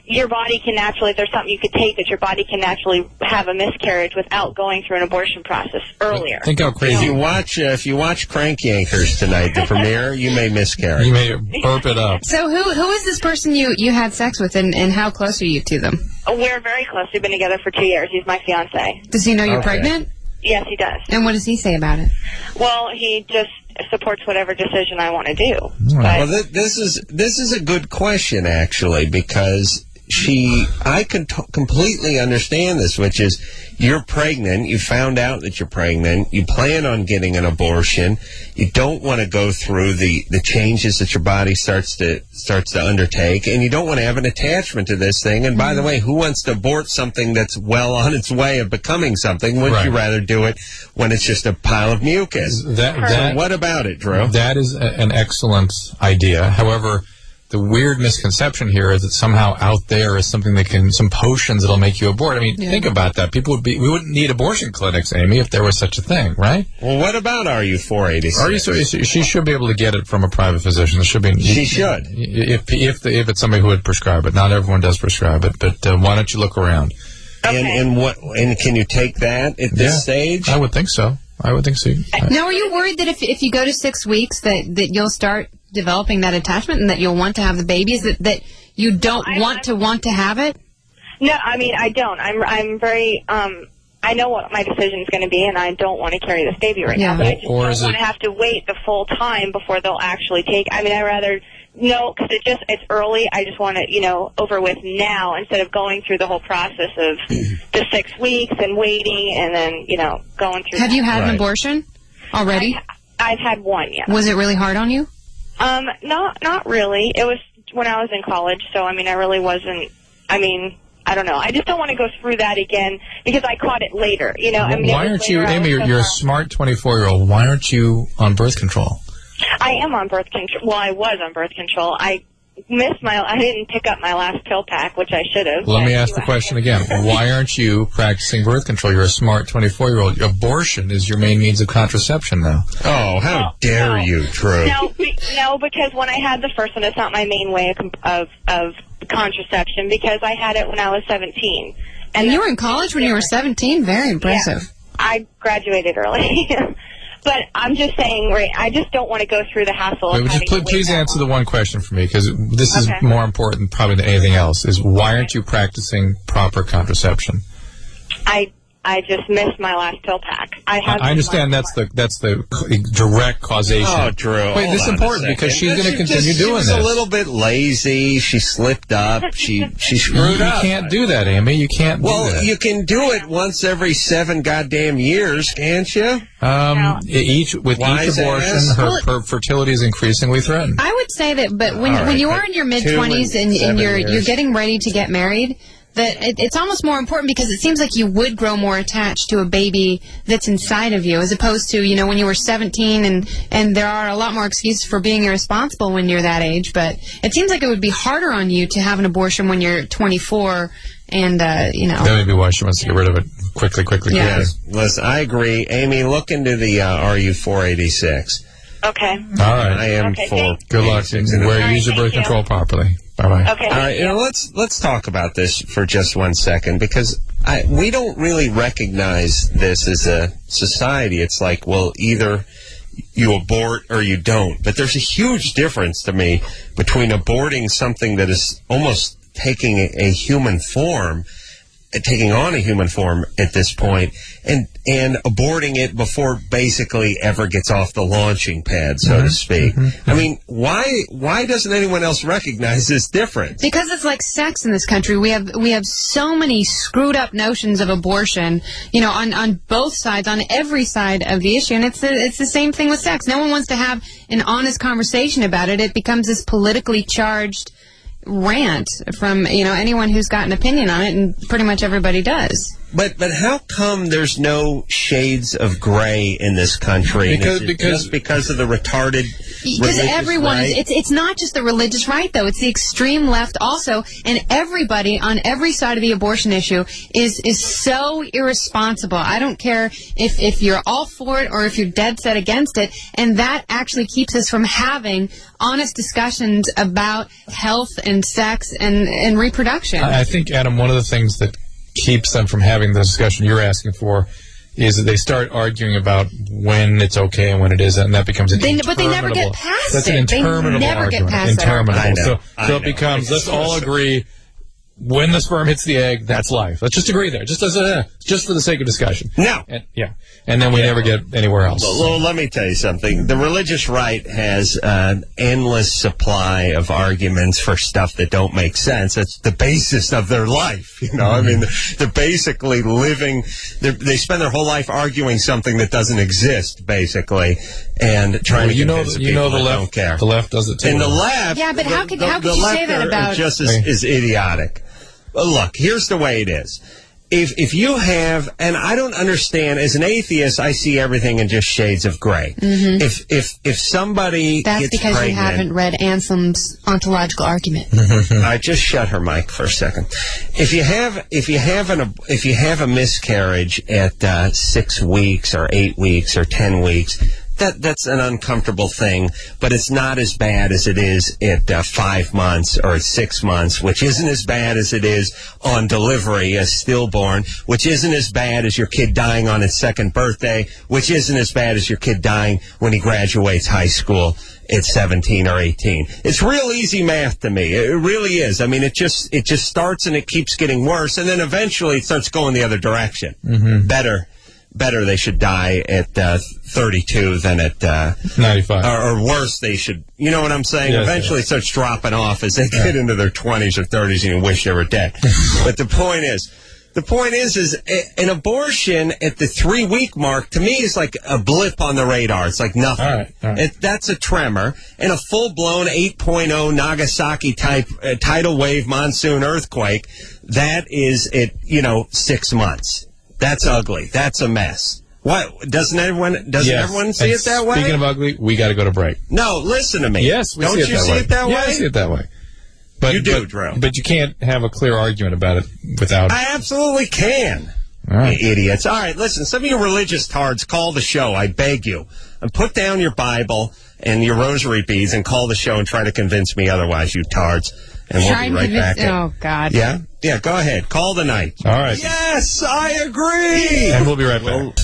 your body can naturally, if there's something you could take that your body can naturally have a miscarriage without going through an abortion process earlier. Think how crazy. If you watch Crank Yankers tonight, the premiere, you may miscarry. You may burp it up. So who is this person you had sex with, and how close are you to them? We're very close. We've been together for 2 years. He's my fiance. Does he know you're pregnant? Yes, he does. And what does he say about it? Well, he just supports whatever decision I want to do. Well, this is a good question, actually, because I can completely understand this, which is you're pregnant, you found out that you're pregnant, you plan on getting an abortion, you don't want to go through the changes that your body starts to undertake, and you don't want to have an attachment to this thing. And by the way, who wants to abort something that's well on its way of becoming something? Wouldn't you rather do it when it's just a pile of mucus? What about it, Drew? That is an excellent idea. However, the weird misconception here is that somehow out there is something some potions that'll make you abort. I mean, think about that. We wouldn't need abortion clinics, Amy, if there was such a thing, right? Well, what about RU 486? She should be able to get it from a private physician. She should. If it's somebody who would prescribe it. Not everyone does prescribe it, but why don't you look around? Okay. And can you take that at this stage? I would think so. Now, are you worried that if you go to 6 weeks that you'll start developing that attachment and that you'll want to have the baby? Is it that you don't want to have it? No, I mean, I don't. I'm very, I know what my decision is going to be, and I don't want to carry this baby right now, but I just don't want to have to wait the full time before they'll actually take. I mean, I'd rather, because it's early. I just want to, over with now instead of going through the whole process of the 6 weeks and waiting and then, going through. Have you had an abortion already? I've had one, yeah. Was it really hard on you? Not really. It was when I was in college, so I mean, I really wasn't. I mean, I don't know. I just don't want to go through that again because I caught it later. I mean, why aren't you, Amy? You're a smart 24-year-old. Why aren't you on birth control? I am on birth control. Well, I was on birth control. I didn't pick up my last pill pack, which I should have. Let me ask the question again. Why aren't you practicing birth control? You're a smart 24-year-old. Abortion is your main means of contraception now. Oh, how dare you, Drew? No, because when I had the first one, it's not my main way of contraception because I had it when I was 17. And you were in college when you were 17? Very impressive. I graduated early. But I'm just saying, right, I just don't want to go through the hassle of having to wait. Please answer the one question for me, because this is more important probably than anything else, is why aren't you practicing proper contraception? I just missed my last pill pack. I understand that's the direct causation. Oh, Drew. Wait, this is important because she's going to continue doing this. She was a little bit lazy. She slipped up. She screwed up. You can't do that, Amy. You can't do that. Well, you can do it once every 7 goddamn years, can't you? With each abortion, her fertility is increasingly threatened. I would say that, but when you are in your mid-20s and you're getting ready to get married, that it's almost more important because it seems like you would grow more attached to a baby that's inside of you as opposed to, when you were 17 and there are a lot more excuses for being irresponsible when you're that age, but it seems like it would be harder on you to have an abortion when you're 24 and, That may be why she wants to get rid of it quickly. Yeah. Listen, I agree. Amy, look into the RU486. Okay. All right. I am for good luck. Use your birth control properly. Bye-bye. Okay. All right, let's talk about this for just 1 second because we don't really recognize this as a society. It's like, well, either you abort or you don't. But there's a huge difference to me between aborting something that is almost taking a human form, taking on a human form at this point, and aborting it before basically ever gets off the launching pad, so to speak. I mean, why doesn't anyone else recognize this difference? Because it's like sex in this country. We have so many screwed up notions of abortion, on both sides, on every side of the issue, and it's the same thing with sex. No one wants to have an honest conversation about it. It becomes this politically charged rant from anyone who's got an opinion on it, and pretty much everybody does. But how come there's no shades of gray in this country? Because of the retarded Because everyone right? It's not just the religious right, though. It's the extreme left also. And everybody on every side of the abortion issue is so irresponsible. I don't care if you're all for it or if you're dead set against it. And that actually keeps us from having honest discussions about health and sex and reproduction. I think, Adam, one of the things that keeps them from having the discussion you're asking for is that they start arguing about when it's okay and when it isn't, and that becomes an interminable... But they never get past That's an interminable argument. Interminable. So it becomes, let's all agree, when the sperm hits the egg, that's life. Let's just agree there, just for the sake of discussion. No. And then we never get anywhere else. Well, let me tell you something. The religious right has an endless supply of arguments for stuff that don't make sense. It's the basis of their life, you know. I mean, they're basically living... They spend their whole life arguing something that doesn't exist, basically, and trying to convince people the left don't care. The left does it too. And the left... Yeah, but how could you say that about... just is idiotic. Look, here's the way it is. If you have, and I don't understand, as an atheist, I see everything in just shades of gray. If somebody That's gets because pregnant, you haven't read Anselm's ontological argument. I just shut her mic for a second. If you have a miscarriage at 6 weeks or 8 weeks or 10 weeks, that's an uncomfortable thing, but it's not as bad as it is at 5 months or at 6 months, which isn't as bad as it is on delivery as stillborn, which isn't as bad as your kid dying on its 2nd birthday, which isn't as bad as your kid dying when he graduates high school at 17 or 18. It's real easy math to me. It really is. I mean, it just starts and it keeps getting worse, and then eventually it starts going the other direction. Better they should die at 32 than at 95. Or worse, they should, you know what I'm saying? Yes, Eventually it starts dropping off as they get into their 20s or 30s and you wish they were dead. But the point is an abortion at the 3-week mark, to me, is like a blip on the radar. It's like nothing. All right. That's a tremor. And a full-blown 8.0 Nagasaki-type tidal wave monsoon earthquake, that is at, 6 months. That's ugly. That's a mess. What? Doesn't everyone see it that way? Speaking of ugly, we got to go to break. No, listen to me. Yes, Don't you see it that way? Yeah, I see it that way. But, you do, Drew. But you can't have a clear argument about it without... I absolutely can. All right. You idiots. All right, listen, some of you religious tards, call the show. I beg you. And put down your Bible and your rosary beads and call the show and try to convince me otherwise, you tards. And we'll be right back. Oh, God. Yeah? Yeah, go ahead. Call the night. All right. Yes, I agree. And we'll be right back.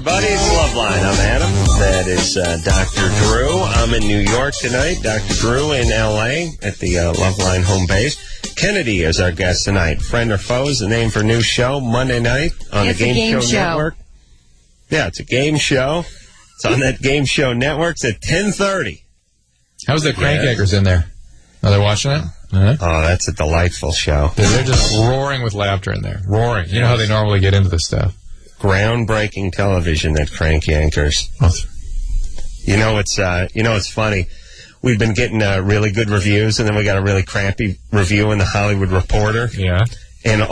everybody. It's Loveline. I'm Adam. That is Dr. Drew. I'm in New York tonight. Dr. Drew in L.A. at the Loveline home base. Kennedy is our guest tonight. Friend or Foe is the name for a new show Monday night on the Game Show Network. Yeah, it's a game show. It's on that Game Show Network. It's at 10:30. How's the Crankmakers in there? Are they watching it? Oh, that's a delightful show. They're just roaring with laughter in there. Roaring. You know how they normally get into this stuff. Groundbreaking television at Crank Yankers. You know, it's funny. We've been getting really good reviews, and then we got a really crappy review in the Hollywood Reporter. Yeah. And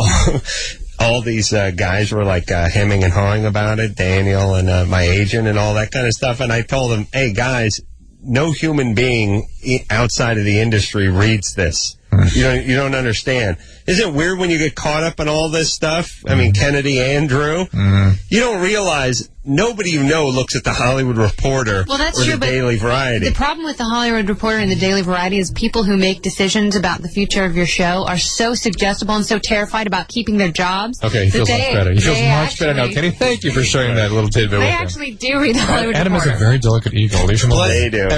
all these guys were like hemming and hawing about it, Daniel and my agent and all that kind of stuff. And I told them, hey, guys, no human being outside of the industry reads this. You don't understand. Isn't it weird when you get caught up in all this stuff? I mean, Kennedy, Andrew. You don't realize nobody you know looks at the Hollywood Reporter or the Daily Variety. The problem with the Hollywood Reporter and the Daily Variety is people who make decisions about the future of your show are so suggestible and so terrified about keeping their jobs. Okay, he feels much better. He feels much better now. Kenny, thank you for sharing that little tidbit with him. They actually do read the Hollywood Adam Reporter. is a very delicate ego. They do.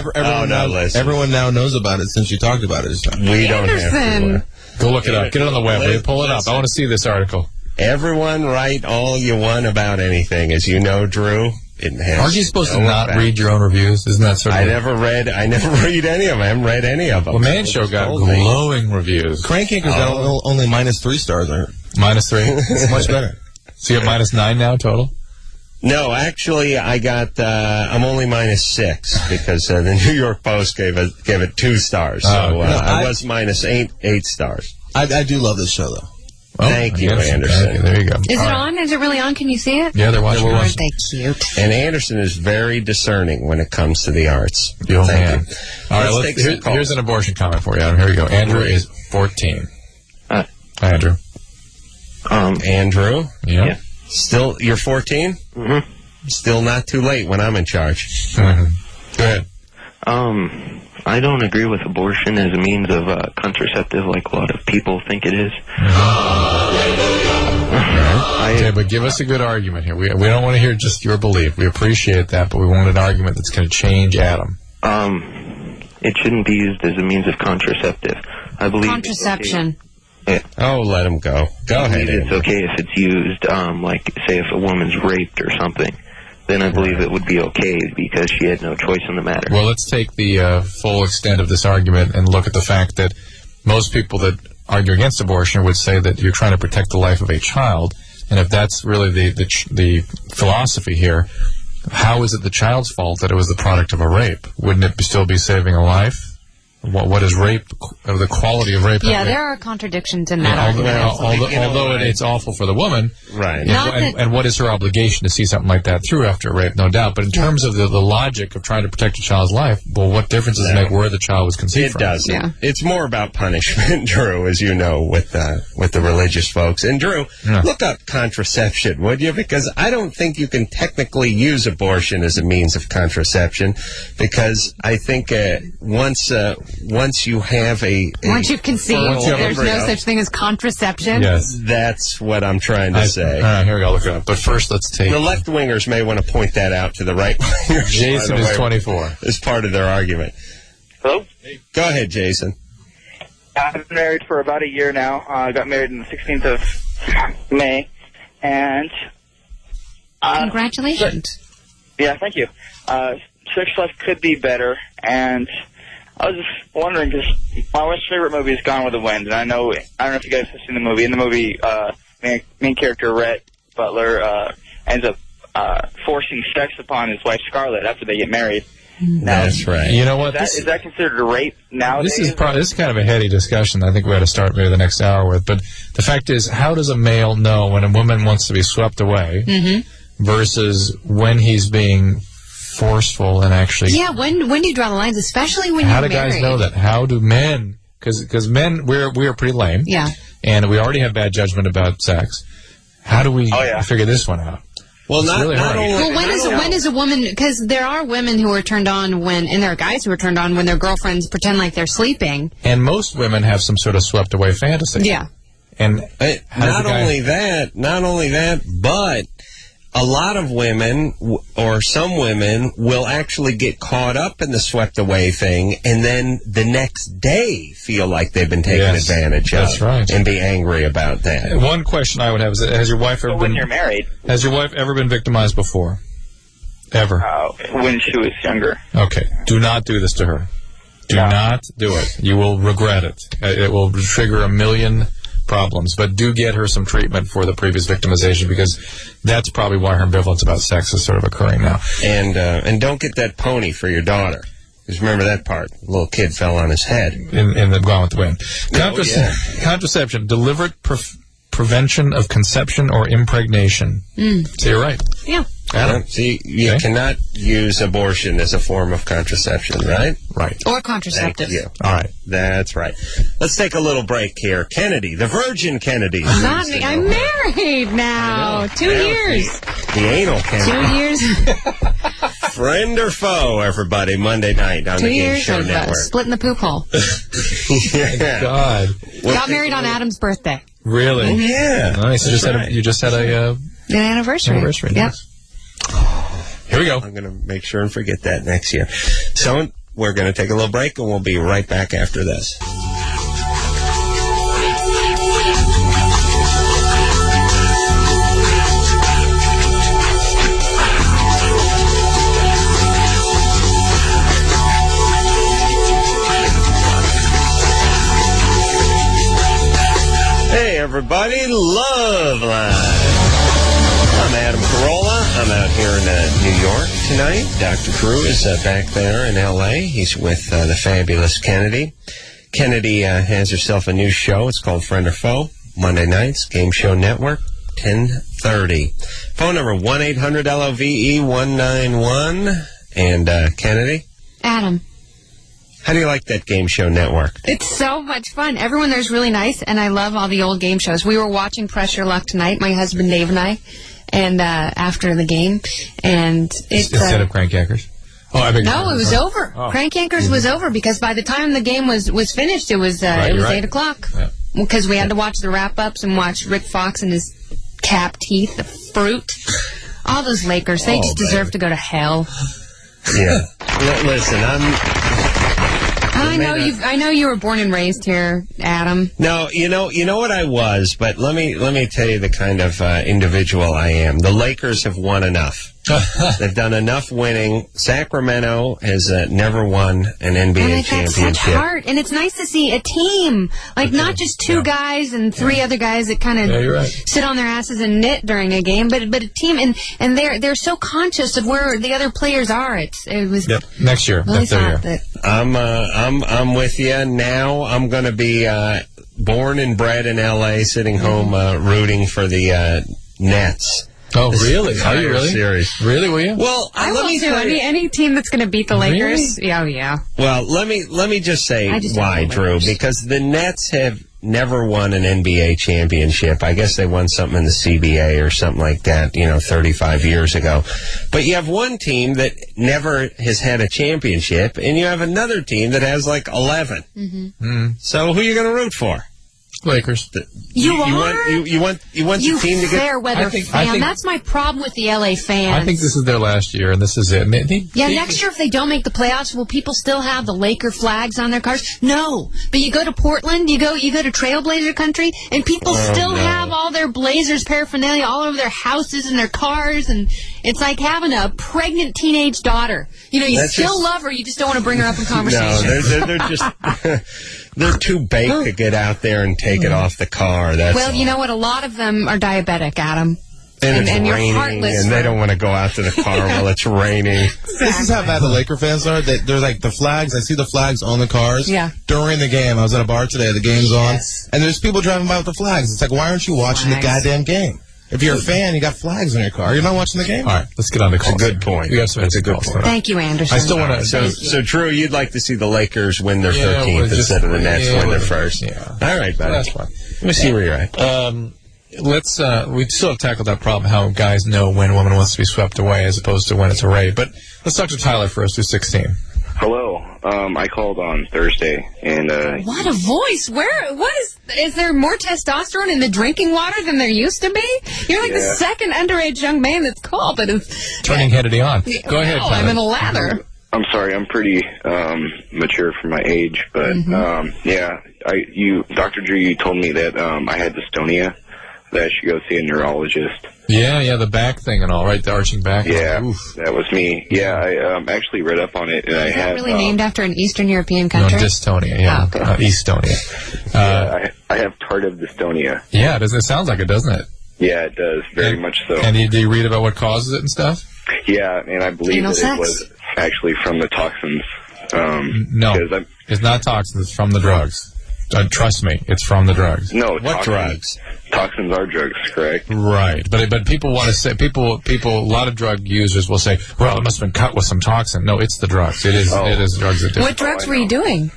Everyone now knows about it since you talked about it. We don't have to. Go look it up. Get it on the web. Will you pull it up? I want to see this article. Everyone write all you want about anything. As you know, Drew, aren't you supposed to not read your own reviews? Isn't that sort of... I never read any of them. I haven't read any of them. Well, Man Show got glowing reviews. Crank Yankers got only -3 stars. -3? It's much better. So you're -9 now total? No, actually, I got. I'm only -6 because the New York Post gave it 2 stars. So I was -8 stars. I do love this show, though. Well, thank you, Anderson. There you go. Is it on? Is it really on? Can you see it? Yeah, they're watching. Aren't they cute? And Anderson is very discerning when it comes to the arts. Thank you. All right, here's an abortion comment for you, Adam. Here we go. Andrew is 14. Hi, Andrew. Andrew? Yeah. Still, you're 14? Mm-hmm. Still not too late when I'm in charge. Mm-hmm. Go ahead. I don't agree with abortion as a means of contraceptive like a lot of people think it is. Okay, but give us a good argument here. We don't want to hear just your belief. We appreciate that, but we want an argument that's going to change Adam. It shouldn't be used as a means of contraceptive. I believe contraception. Yeah. Oh, let him go. Go ahead. It's okay if it's used, like, say, if a woman's raped or something. Then I believe it would be okay because she had no choice in the matter. Well, let's take the full extent of this argument and look at the fact that most people that argue against abortion would say that you're trying to protect the life of a child. And if that's really the philosophy here, how is it the child's fault that it was the product of a rape? Wouldn't it still be saving a life? What is rape, or the quality of rape? Yeah, there are contradictions in that argument. Although it's awful for the woman. Right. And what is her obligation to see something like that through after rape? No doubt. But in terms of the logic of trying to protect a child's life, well, what difference does it make where the child was conceived from? It doesn't. Yeah. It's more about punishment, Drew, as you know, with the religious folks. And, Drew, look up contraception, would you? Because I don't think you can technically use abortion as a means of contraception, because I think once you have once you've conceived, there's no such thing as contraception. Yes, that's what I'm trying to say. All right, here we go. Look it up. But first, let's take the left wingers may want to point that out to the right wingers. Jason is 24. As part of their argument. Hello. Go ahead, Jason. I've been married for about a year now. I got married on the 16th of May, and congratulations. Yeah, thank you. Sex life could be better, and I was just wondering, because my wife's favorite movie is Gone with the Wind, and I don't know if you guys have seen the movie. In the movie, main character Rhett Butler ends up forcing sex upon his wife Scarlett after they get married. Now, that's right. You know what? Is that considered a rape nowadays? This is kind of a heady discussion I think we ought to start maybe the next hour with. But the fact is, how does a male know when a woman wants to be swept away versus when he's being forceful and actually... Yeah, when do you draw the lines, especially when you're married? How do guys know that? How do men... Because men, we are pretty lame. Yeah. And we already have bad judgment about sex. How do we figure this one out? Well, not only... Well, when is a woman... Because there are women who are turned on and there are guys who are turned on when their girlfriends pretend like they're sleeping. And most women have some sort of swept away fantasy. Yeah. And not only that, but a lot of women, or some women, will actually get caught up in the swept away thing, and then the next day feel like they've been taken advantage of. That's right. And be angry about that. One question I would have is, has your wife ever when you're married. Has your wife ever been victimized before? Ever? When she was younger. Okay. Do not do this to her. Do not do it. You will regret it. It will trigger a million problems. But do get her some treatment for the previous victimization, because that's probably why her ambivalence about sex is sort of occurring now. And don't get that pony for your daughter. Because remember that part. The little kid fell on his head. In the Gone with the Wind. Contraception. Deliberate prevention of conception or impregnation. So you're right. Yeah. See, you cannot use abortion as a form of contraception, right? Right. Or contraceptive. Thank you. All right. That's right. Let's take a little break here. Kennedy, the Virgin Kennedy. Not me. I'm married now. 2 years. The anal Kennedy. 2 years. Friend or foe, everybody, Monday night on 2 the Game years Show of Network. splitting the poop hole. God. Got married on Adam's birthday. Really? Yeah. Nice. You just had an anniversary. Yep. Yes. Here we go. I'm going to make sure and forget that next year. So we're going to take a little break, and we'll be right back after this. Hey, everybody. Loveline. I'm Adam Carolla. I'm out here in New York tonight. Dr. Drew is back there in L.A. He's with the fabulous Kennedy. Kennedy has herself a new show. It's called Friend or Foe. Monday nights, Game Show Network, 10:30. Phone number 1-800-LOVE-191. And Kennedy? Adam. How do you like that Game Show Network? It's so much fun. Everyone there's really nice, and I love all the old game shows. We were watching Pressure Luck tonight, my husband Dave and I, and after the game, and it's instead of Crank Yankers. Oh, I beg your pardon. No, it was over. Oh. Crank Yankers was over because by the time the game was finished, it was 8 o'clock. Because we had to watch the wrap-ups and watch Rick Fox and his cap teeth, the fruit. All those Lakers, they just deserve to go to hell. Yeah. Listen, I know you were born and raised here, Adam. No, you know what I was, but let me tell you the kind of individual I am. The Lakers have won enough. They've done enough winning. Sacramento has never won an NBA championship. Such heart, and it's nice to see a team, like not just two guys and three other guys that kind of sit on their asses and knit during a game, but a team, and they're so conscious of where the other players are. It was next year. Really I'm with you now. I'm going to be born and bred in L.A., sitting home rooting for the Nets. Oh, really? Are you really? Series. Really, will you? Well, I will too. Any team that's going to beat the Lakers. Really? Oh, yeah. Well, let me just say why, Drew. Because the Nets have never won an NBA championship. I guess they won something in the CBA or something like that, 35 years ago. But you have one team that never has had a championship, and you have another team that has like 11. So who are you going to root for? Lakers. You want the team to get fair weather fan. That's my problem with the LA fans. I think this is their last year, and this is it. Next year if they don't make the playoffs, will people still have the Laker flags on their cars? No. But you go to Portland, you go to Trailblazer country, and people still have all their Blazers paraphernalia all over their houses and their cars, and it's like having a pregnant teenage daughter. You still love her, you just don't want to bring her up in conversation. No, they're just they're too baked to get out there and take it off the car. You know what? A lot of them are diabetic, Adam. And you're raining, heartless. and they don't want to go out to the car while it's raining. This is how bad the Laker fans are. They're like the flags. I see the flags on the cars during the game. I was at a bar today. The game's on. And there's people driving by with the flags. It's like, why aren't you watching the goddamn game? If you're a fan, you got flags on your car. You're not watching the game? All right, let's get on the call. That's a good point. That's a good point. Thank you, Anderson. I still want to... So, Drew, you'd like to see the Lakers win their 13th instead of the Nets win their first. Yeah. All right, buddy. That's fine. Let me see where you're at. We still have tackled that problem, how guys know when a woman wants to be swept away as opposed to when it's a rape. But let's talk to Tyler first, who's 16. Hello. I called on Thursday, and what a voice! Is there more testosterone in the drinking water than there used to be? You're like the second underage young man that's called that is turning Kennedy on. Go ahead, Tyler. I'm in a lather. I'm sorry, I'm pretty mature for my age, but Dr. Drew, you told me that I had dystonia, that I should go see a neurologist. Yeah, the back thing and all, right? The arching back. Yeah, that was me. Yeah, I actually read up on it, and I have... Really named after an Eastern European country? No, dystonia, yeah. Oh, okay. Eastonia. I have tardive dystonia. Yeah, it sounds like it, doesn't it? Yeah, it does, very much so. And do you read about what causes it and stuff? Yeah, and I believe that it was actually from the toxins. No, it's not toxins, it's from the drugs. Trust me, it's from the drugs. No, what drugs? Toxins are drugs, correct? Right, but people want to say a lot of drug users will say, well, it must have been cut with some toxin. No, it's the drugs. It is drugs that do. What drugs were you doing?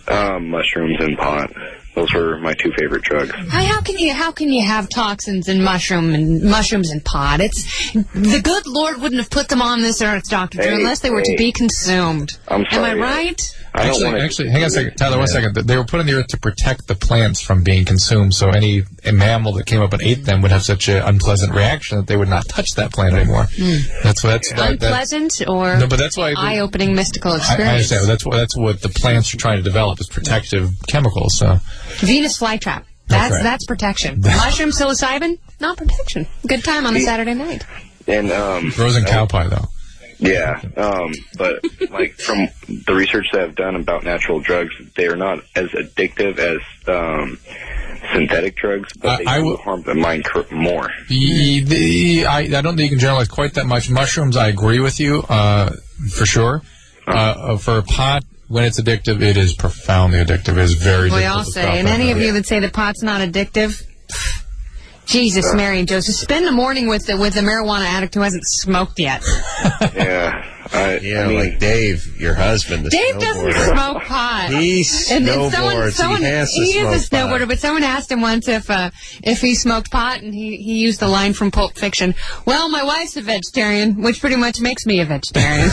Mushrooms and pot. Those were my two favorite drugs. How can you have toxins in mushrooms and pot? It's the good Lord wouldn't have put them on this earth, Dr. Drew, unless they were to be consumed. I'm sorry. Am I right? Actually, hang on a second, Tyler. 1 second. They were put on the earth to protect the plants from being consumed. So any mammal that came up and ate them would have such an unpleasant reaction that they would not touch that plant anymore. That's unpleasant or no, but that's why eye-opening mystical experience. I understand. That's what the plants are trying to develop is protective chemicals. So Venus flytrap. That's protection. Mushroom psilocybin, not protection. Good time on a Saturday night. And frozen cow pie though. Yeah, but like from the research that I've done about natural drugs, they are not as addictive as synthetic drugs, but they do harm the mind more. I don't think you can generalize quite that much. Mushrooms, I agree with you, for sure. For pot, when it's addictive, it is profoundly addictive. It is very addictive. We all say, and any of you that say that pot's not addictive, Jesus, Mary and Joseph, spend the morning with a marijuana addict who hasn't smoked yet. I mean, like Dave, your husband. Dave doesn't smoke pot. He snowboards. He is a snowboarder, but someone asked him once if he smoked pot, and he used the line from Pulp Fiction, well, my wife's a vegetarian, which pretty much makes me a vegetarian.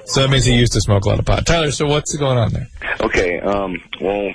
So that means he used to smoke a lot of pot. Tyler, so what's going on there? Okay, well,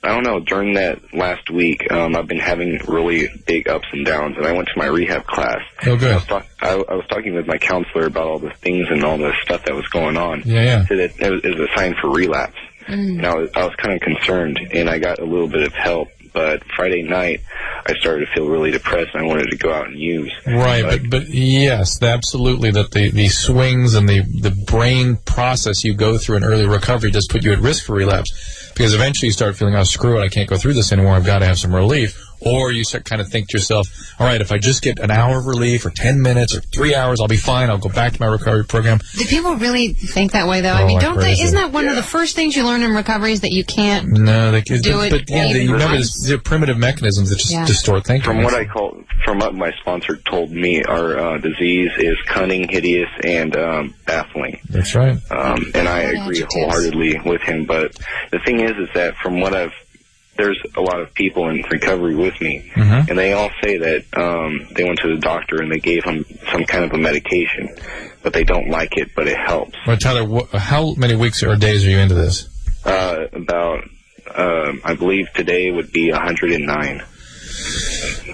I don't know. During that last week, I've been having really big ups and downs, and I went to my rehab class. Oh, good. I was talking with my counselor about all the things and all the stuff that was going on. Yeah. So that it was a sign for relapse. And I was kind of concerned, and I got a little bit of help. But Friday night, I started to feel really depressed, and I wanted to go out and use. Right, but yes, absolutely, that the swings and the brain process you go through in early recovery does put you at risk for relapse. Because eventually you start feeling, oh, screw it, I can't go through this anymore, I've got to have some relief. Or you start kind of think to yourself, all right, if I just get an hour of relief or 10 minutes or 3 hours, I'll be fine. I'll go back to my recovery program. Do people really think that way, though? I mean, don't they? Isn't that one of the first things you learn in recovery is that you can't do it? But yeah, you remember, they're primitive mechanisms that just distort thinking. From what my sponsor told me, our disease is cunning, hideous, and baffling. That's right. And I agree wholeheartedly with him. But the thing is that from what there's a lot of people in recovery with me, and they all say that they went to the doctor and they gave them some kind of a medication, but they don't like it, but it helps. Well, Tyler, how many weeks or days are you into this? About, I believe today would be 109.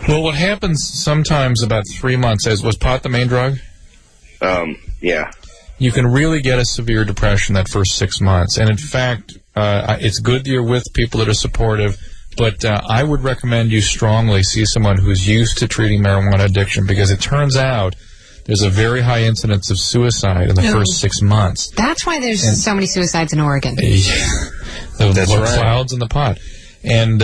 Well, what happens sometimes about 3 months was pot the main drug? Yeah. You can really get a severe depression that first 6 months. And in fact, it's good that you're with people that are supportive, but I would recommend you strongly see someone who's used to treating marijuana addiction, because it turns out there's a very high incidence of suicide in the first 6 months. That's why there's so many suicides in Oregon. That's right. Clouds in the pot. And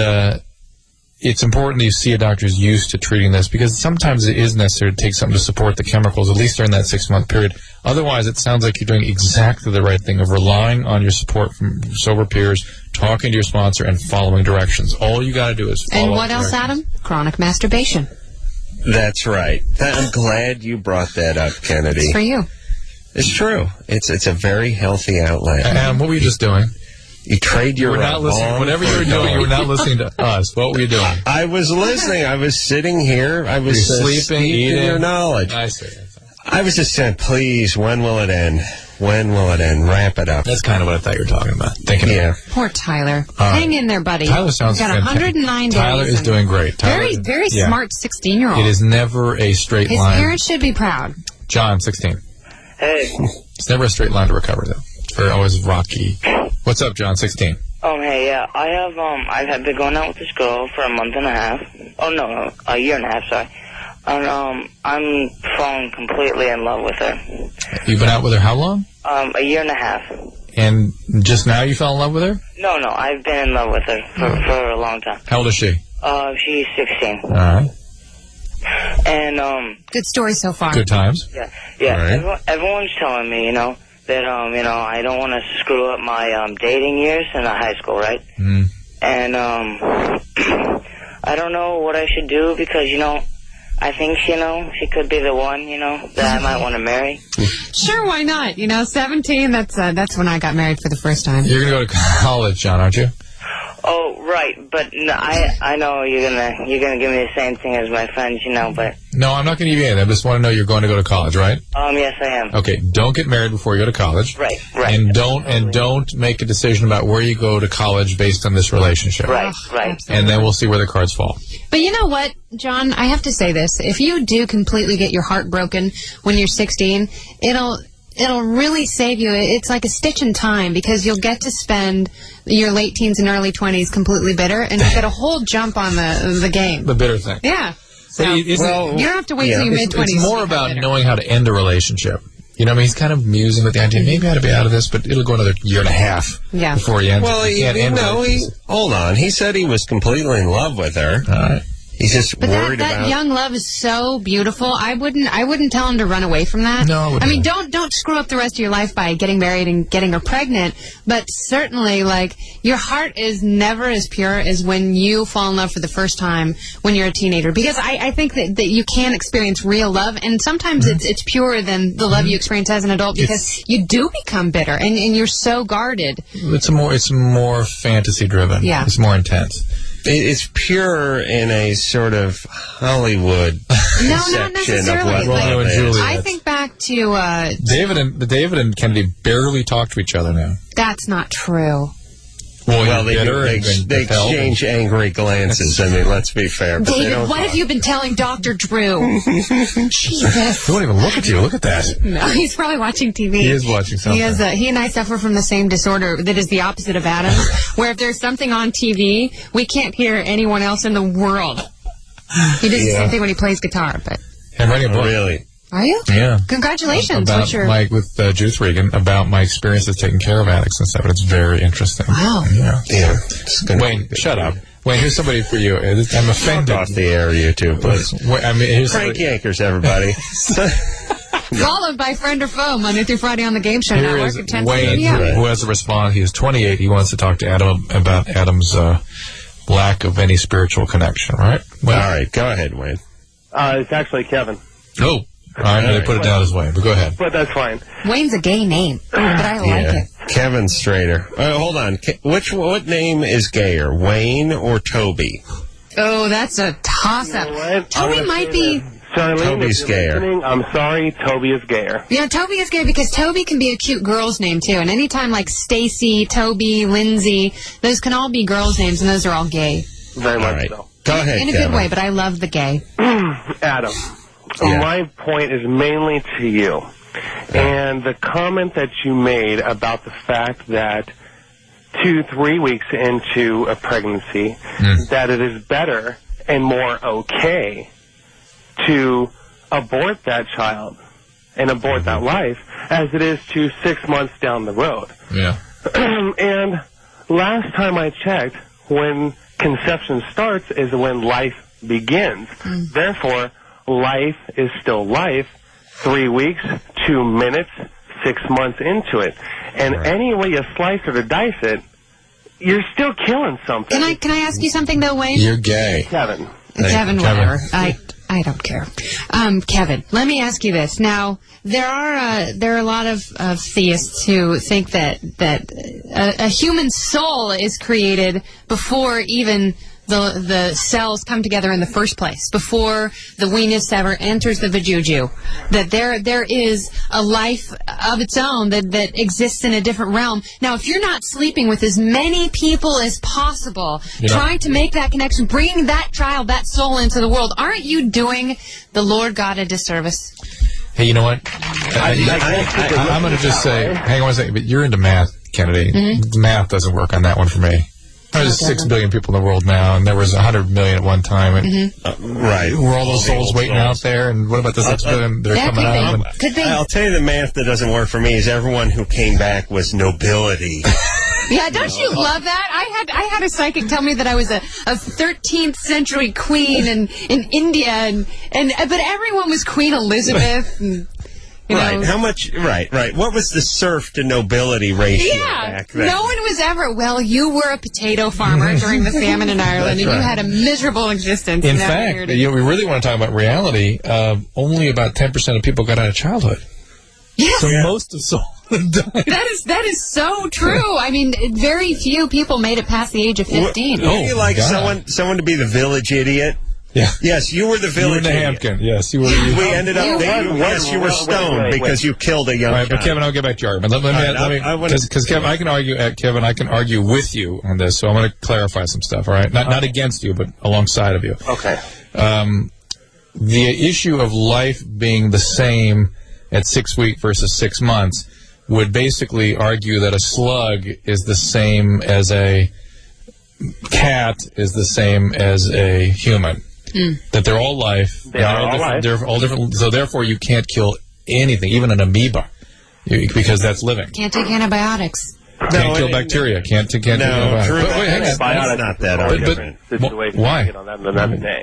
it's important that you see a doctor who's used to treating this, because sometimes it is necessary to take something to support the chemicals, at least during that 6 month period. Otherwise, it sounds like you're doing exactly the right thing of relying on your support from sober peers, talking to your sponsor, and following directions. All you got to do is follow. And what else, Adam? Chronic masturbation. That's right. I'm glad you brought that up, Kennedy. It's for you. It's true. It's a very healthy outlet. And what were you just doing? You trade your whatever you were doing, you were not listening to us. What were you doing? I was listening. I was sitting here. I was sleeping, eating your knowledge. I see. I was just saying, please, when will it end? When will it end? Wrap it up. That's kind of what I thought you were talking about. Poor Tyler. Hang in there, buddy. Tyler sounds got 109 days. Tyler is doing great. Tyler, very smart 16-year-old. It is never a straight line. His parents should be proud. John, 16. Hey. It's never a straight line to recover, though. They're always rocky. What's up, John, 16? Hey, yeah, I've been going out with this girl for a month and a half. Oh, no, a year and a half, sorry. And, I'm falling completely in love with her. You've been out with her how long? A year and a half. And just now you fell in love with her? No, I've been in love with her for a long time. How old is she? She's 16. All right. And, good story so far. Good times. Yeah. Right. Everyone's telling me, that, I don't want to screw up my, dating years in high school, right? Mm. And, I don't know what I should do because, I think, she could be the one, that I might want to marry. Sure, why not? 17, that's when I got married for the first time. You're going to go to college, John, aren't you? Oh, right, but no, I know you're gonna give me the same thing as my friends, but... No, I'm not going to give you anything. I just want to know you're going to go to college, right? Yes, I am. Okay, don't get married before you go to college. Right. And don't make a decision about where you go to college based on this relationship. Right. And then we'll see where the cards fall. But you know what, John? I have to say this. If you do completely get your heart broken when you're 16, it'll really save you. It's like a stitch in time because you'll get to spend your late teens and early 20s completely bitter, and you'll get a whole jump on the game. The bitter thing. Yeah. So you don't have to wait till your mid-20s. It's more about knowing how to end a relationship. He's kind of musing with the idea, maybe I ought to be out of this, but it'll go another year and a half before he ends. Well, hold on. He said he was completely in love with her. All right. He's just worried about... That young love is so beautiful. I wouldn't tell him to run away from that. No, I mean, don't screw up the rest of your life by getting married and getting her pregnant. But certainly, your heart is never as pure as when you fall in love for the first time when you're a teenager. Because I think that you can experience real love, and sometimes it's purer than the love you experience as an adult because you do become bitter and you're so guarded. It's more fantasy driven. Yeah. It's more intense. It's pure in a sort of Hollywood not necessarily. Of what love is. I think back to David and Kennedy barely talk to each other now. That's not true. Well, they exchange angry glances. I mean, let's be fair. But David, what have you been telling Dr. Drew? Jesus. He won't even look at you. Look at that. No, he's probably watching TV. He is watching something. He and I suffer from the same disorder that is the opposite of Adam's, where if there's something on TV, we can't hear anyone else in the world. He does the same thing when he plays guitar. But I'm writing a book. Really? Are you? Yeah. Congratulations. With Juice Regan about my experiences taking care of addicts and stuff. It's very interesting. Wow. Yeah. Wayne, shut up. Wayne, here's somebody for you. I'm offended. Off the air, you two, please. Frank Yankers, everybody. Followed by Friend or Foe, Monday through Friday on the Game Show Network at 10 Wayne, who has a response. He is 28. He wants to talk to Adam about Adam's lack of any spiritual connection, right? All right, go ahead, Wayne. It's actually Kevin. Oh. All right, they put it down as Wayne, but go ahead. But that's fine. Wayne's a gay name, but I like it. Kevin Strader. Hold on. What name is gayer, Wayne or Toby? Oh, that's a toss-up. You know Toby might be... Charlene, Toby's gayer. I'm sorry, Toby is gayer. Yeah, Toby is gay because Toby can be a cute girl's name, too. And anytime like Stacy, Toby, Lindsay, those can all be girls' names, and those are all gay. Very much so. Go ahead, in a good way, but I love the gay. Adam. My point is mainly to you. And the comment that you made about the fact that 2-3 weeks into a pregnancy, that it is better and more okay to abort that child and abort that life as it is to 6 months down the road. Yeah. And last time I checked, when conception starts is when life begins. Therefore, life is still life 3 weeks, 2 minutes, 6 months into it. And any way you slice it or dice it, you're still killing something. Can I ask you something, though, Wayne? You're gay. Kevin, whatever. I don't care. Kevin, let me ask you this. Now, there are a lot of theists who think that a human soul is created before even the cells come together in the first place, before the weenus ever enters the vajuju, that there is a life of its own that exists in a different realm. Now, if you're not sleeping with as many people as possible, trying to make that connection, bringing that child, that soul into the world, aren't you doing the Lord God a disservice? Hey, you know what? I'm going to just say, hang on a second, but you're into math, Kennedy. Math doesn't work on that one for me. There's 6 billion people in the world now, and there was 100 million at one time. And right. Were all those souls waiting out there? And what about the 6 billion that are coming out? I'll tell you the math that doesn't work for me is everyone who came back was nobility. Yeah, don't you love that? I had a psychic tell me that I was a 13th century queen in India, but everyone was Queen Elizabeth. And, right. How much? Right. What was the serf to nobility ratio back then? No one was ever. Well, you were a potato farmer during the famine in Ireland, and you had a miserable existence. In fact, we really want to talk about reality. Only about 10% of people got out of childhood. Yes. So most of souls died. That is so true. I mean, very few people made it past the age of 15. Would you like someone to be the village idiot? Yeah. Yes, you were the village idiot. Hampton. Yes, you were. We ended up. Yes, you were stoned because you killed a young child. Right, but Kevin, I'll get back to your argument. Let me, because Kevin, I can argue. Kevin, I can argue with you on this. So I'm going to clarify some stuff. All right, not against you, but alongside of you. Okay. The issue of life being the same at 6 weeks versus 6 months would basically argue that a slug is the same as a cat is the same as a human. That they're all life. They're all different. So therefore, you can't kill anything, even an amoeba, because that's living. Can't take antibiotics. Can't kill bacteria. Can't take antibiotics. It's not that different situation. Why?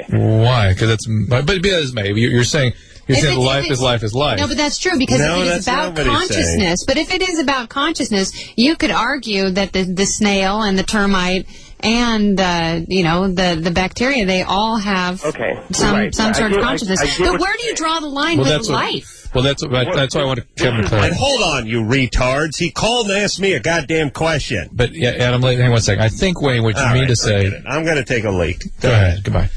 Why? Because that's. But it is maybe you're saying. You're saying life is life is life. No, but that's true, because if it is about consciousness, but if it is about consciousness, you could argue that the snail and the termite and the bacteria, they all have some sort of consciousness. But where do you draw the line with life? Well, that's why I want to Kevin clarify. And hold on, you retards! He called and asked me a goddamn question. But yeah, Adam, hang on one second. I think Wayne, what you mean to say. I'm going to take a leak. Go ahead. Goodbye.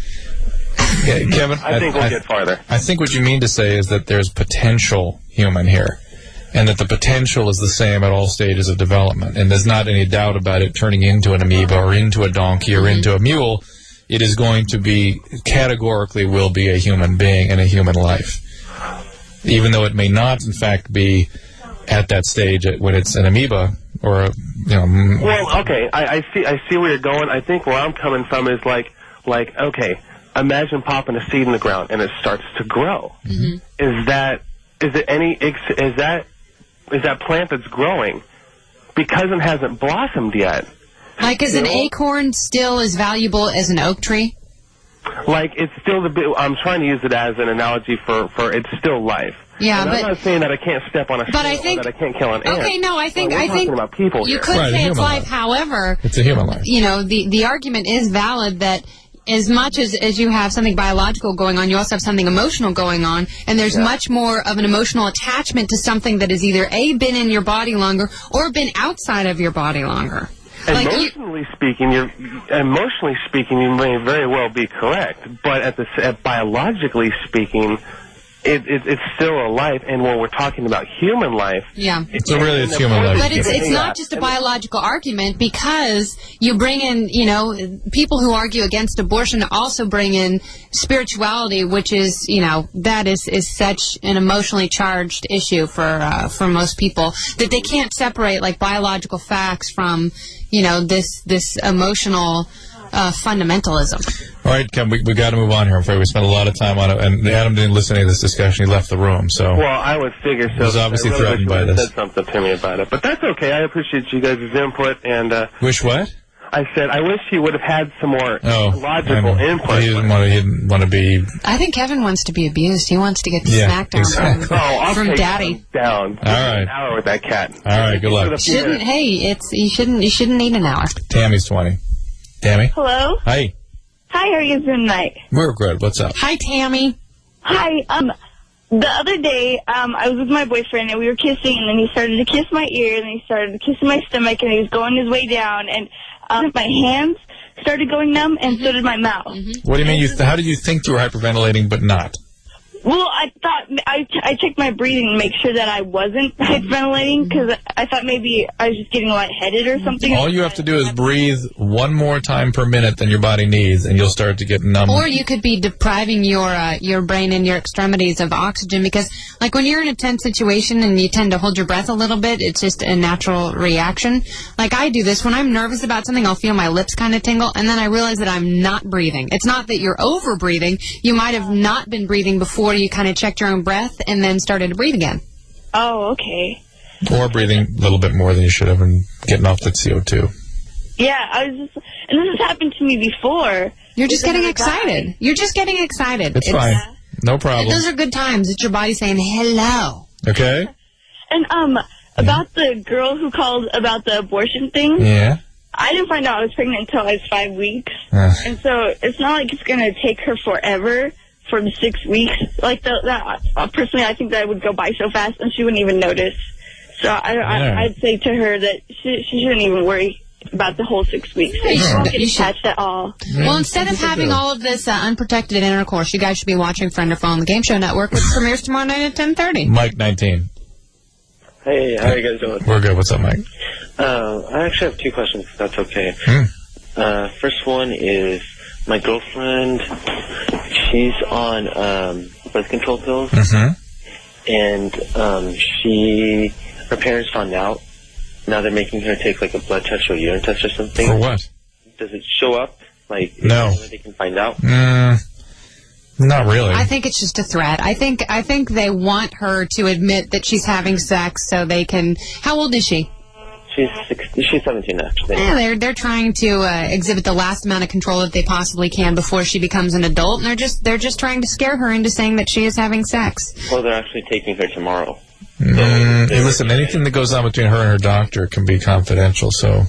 Yeah, Kevin, I think we'll get farther. I think what you mean to say is that there's potential human here, and that the potential is the same at all stages of development, and there's not any doubt about it turning into an amoeba or into a donkey or into a mule. It is going to be, categorically will be a human being and a human life, even though it may not, in fact, be at that stage when it's an amoeba or Well, okay, I see where you're going. I think where I'm coming from is like okay. Imagine popping a seed in the ground and it starts to grow. Is that plant that's growing because it hasn't blossomed yet? Like, is an acorn still as valuable as an oak tree? Like, it's still I'm trying to use it as an analogy for it's still life. Yeah, and but I'm not saying that I can't step on a snail, that I can't kill an ant. Okay, no, I think about people you here. could say it's life. However, it's a human life. The argument is valid that as much as you have something biological going on, you also have something emotional going on, and there's much more of an emotional attachment to something that has either been in your body longer or been outside of your body longer. Emotionally speaking, you may very well be correct, but biologically speaking, it's still a life, and when we're talking about human life... Yeah. So really it's human life. But it's not just a biological argument, because you bring in, people who argue against abortion also bring in spirituality, which is, that is such an emotionally charged issue for most people, that they can't separate, like, biological facts from, this emotional... fundamentalism. All right, Ken, we got to move on here. I'm afraid we spent a lot of time on it, and Adam didn't listen to this discussion. He left the room. So well, I would figure so. He was obviously threatened by this. Said something to me about it, but that's okay. I appreciate you guys' input. And wish what? I said I wish he would have had some more logical input. He didn't want to be. I think Kevin wants to be abused. He wants to get the smack down from Daddy. Down. All right. An hour with that cat. All right. Good luck. You shouldn't need an hour. Tammy's 20. Tammy? Hello? Hi. Hi, how are you doing tonight? We're good. What's up? Hi, Tammy. Hi. The other day, I was with my boyfriend, and we were kissing, and then he started to kiss my ear, and then he started to kiss my stomach, and he was going his way down, and my hands started going numb, and so did my mouth. What do you mean? How did you think you were hyperventilating but not? Well, I thought I checked my breathing to make sure that I wasn't hyperventilating because I thought maybe I was just getting lightheaded or something. All you have to do is breathe one more time per minute than your body needs, and you'll start to get numb. Or you could be depriving your brain and your extremities of oxygen because, like, when you're in a tense situation and you tend to hold your breath a little bit, it's just a natural reaction. Like, I do this. When I'm nervous about something, I'll feel my lips kind of tingle, and then I realize that I'm not breathing. It's not that you're over-breathing. You might have not been breathing before you kind of checked your own breath and then started to breathe again. Oh, okay. Or breathing a little bit more than you should have and getting off that CO2. Yeah, and this has happened to me before. You're just getting excited. You're just getting excited. It's fine. No problem. Those are good times. It's your body saying hello. Okay. And about the girl who called about the abortion thing. Yeah. I didn't find out I was pregnant until I was 5 weeks. And so it's not like it's going to take her forever from 6 weeks. Like, personally, I think that would go by so fast and she wouldn't even notice. So I'd say to her that she shouldn't even worry about the whole 6 weeks. She won't get attached at all. Well, instead of having all of this unprotected intercourse, you guys should be watching Frienderful on the Game Show Network, which premieres tomorrow night at 10:30. Mike, 19. Hey, how are you guys doing? We're good. What's up, Mike? I actually have 2 questions, if that's okay. First one is, my girlfriend, she's on birth control pills, and her parents found out. Now they're making her take like a blood test or urine test or something. For what? Does it show up? Like, no. They can find out? Not really. I think it's just a threat. I think they want her to admit that she's having sex so they can. How old is she? She's 17 actually. Yeah, they're trying to exhibit the last amount of control that they possibly can before she becomes an adult, and they're just trying to scare her into saying that she is having sex. Well, they're actually taking her tomorrow. Listen, anything that goes on between her and her doctor can be confidential. So,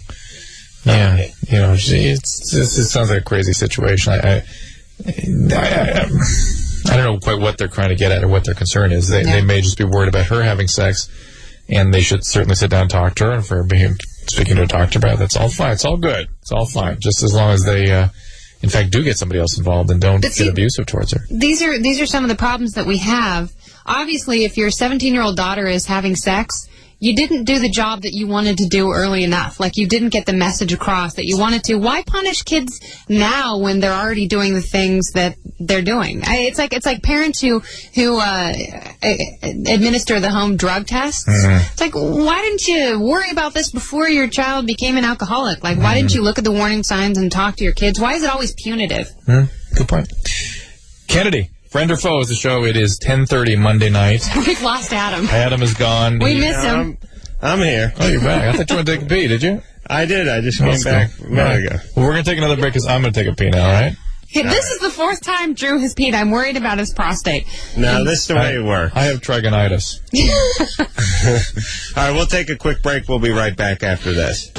yeah, you know, it sounds like a crazy situation. I don't know quite what they're trying to get at or what their concern is. They may just be worried about her having sex. And they should certainly sit down and talk to her. And for speaking to a doctor about it, that's all fine. It's all good. It's all fine. Just as long as they, in fact, do get somebody else involved and don't get abusive towards her. These are some of the problems that we have. Obviously, if your 17-year-old daughter is having sex, you didn't do the job that you wanted to do early enough. Like, you didn't get the message across that you wanted to. Why punish kids now when they're already doing the things that they're doing? It's like parents who administer the home drug tests. It's like, why didn't you worry about this before your child became an alcoholic? Like, why didn't you look at the warning signs and talk to your kids? Why is it always punitive? Good point. Kennedy. Friend or foe is the show. It is 10:30 Monday night. We've lost Adam. Adam is gone. We miss him. I'm here. Oh, you're back. I thought you wanted to take a pee, did you? I did. I just came back a minute ago. Well, we're going to take another break because I'm going to take a pee now, all right? This is the 4th time Drew has peed. I'm worried about his prostate. No, this is the way it works. I have trigonitis. All right, we'll take a quick break. We'll be right back after this.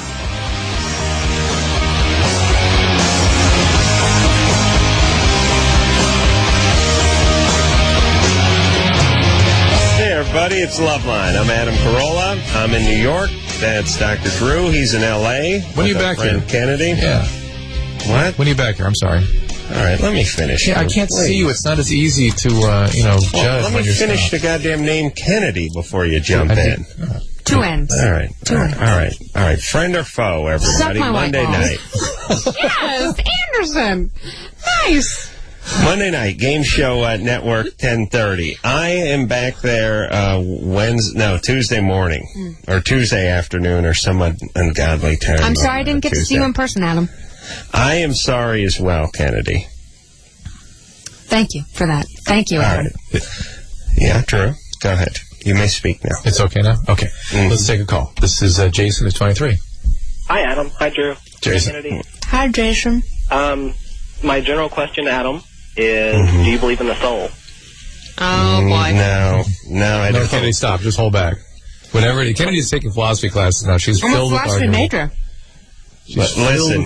Everybody, it's Loveline. I'm Adam Carolla. I'm in New York. That's Dr. Drew. He's in L.A. When are you back here? Kennedy. Yeah. What? When are you back here? I'm sorry. All right, let me finish. Yeah, I can't see you. It's not as easy to, judge. Let me finish the goddamn name Kennedy before you jump in. 2 ends. All right. All right. Friend or foe, everybody. Monday night. Yes, Anderson. Nice. Monday night, Game Show Network, 10:30. I am back there Tuesday morning, or Tuesday afternoon, or some ungodly time. I'm sorry I didn't get to see you in person, Adam. I am sorry as well, Kennedy. Thank you for that. Thank you, Adam. Yeah, Drew, go ahead. You may speak now. It's okay now? Okay. Let's take a call. This is Jason, who's 23. Hi, Adam. Hi, Drew. Jason. Hi, Kennedy. Hi, Jason. My general question, Adam, is do you believe in the soul? Oh, boy. No, I don't. Kennedy, stop. Just hold back. Kennedy's taking philosophy classes now. She's filled with arguments. Listen,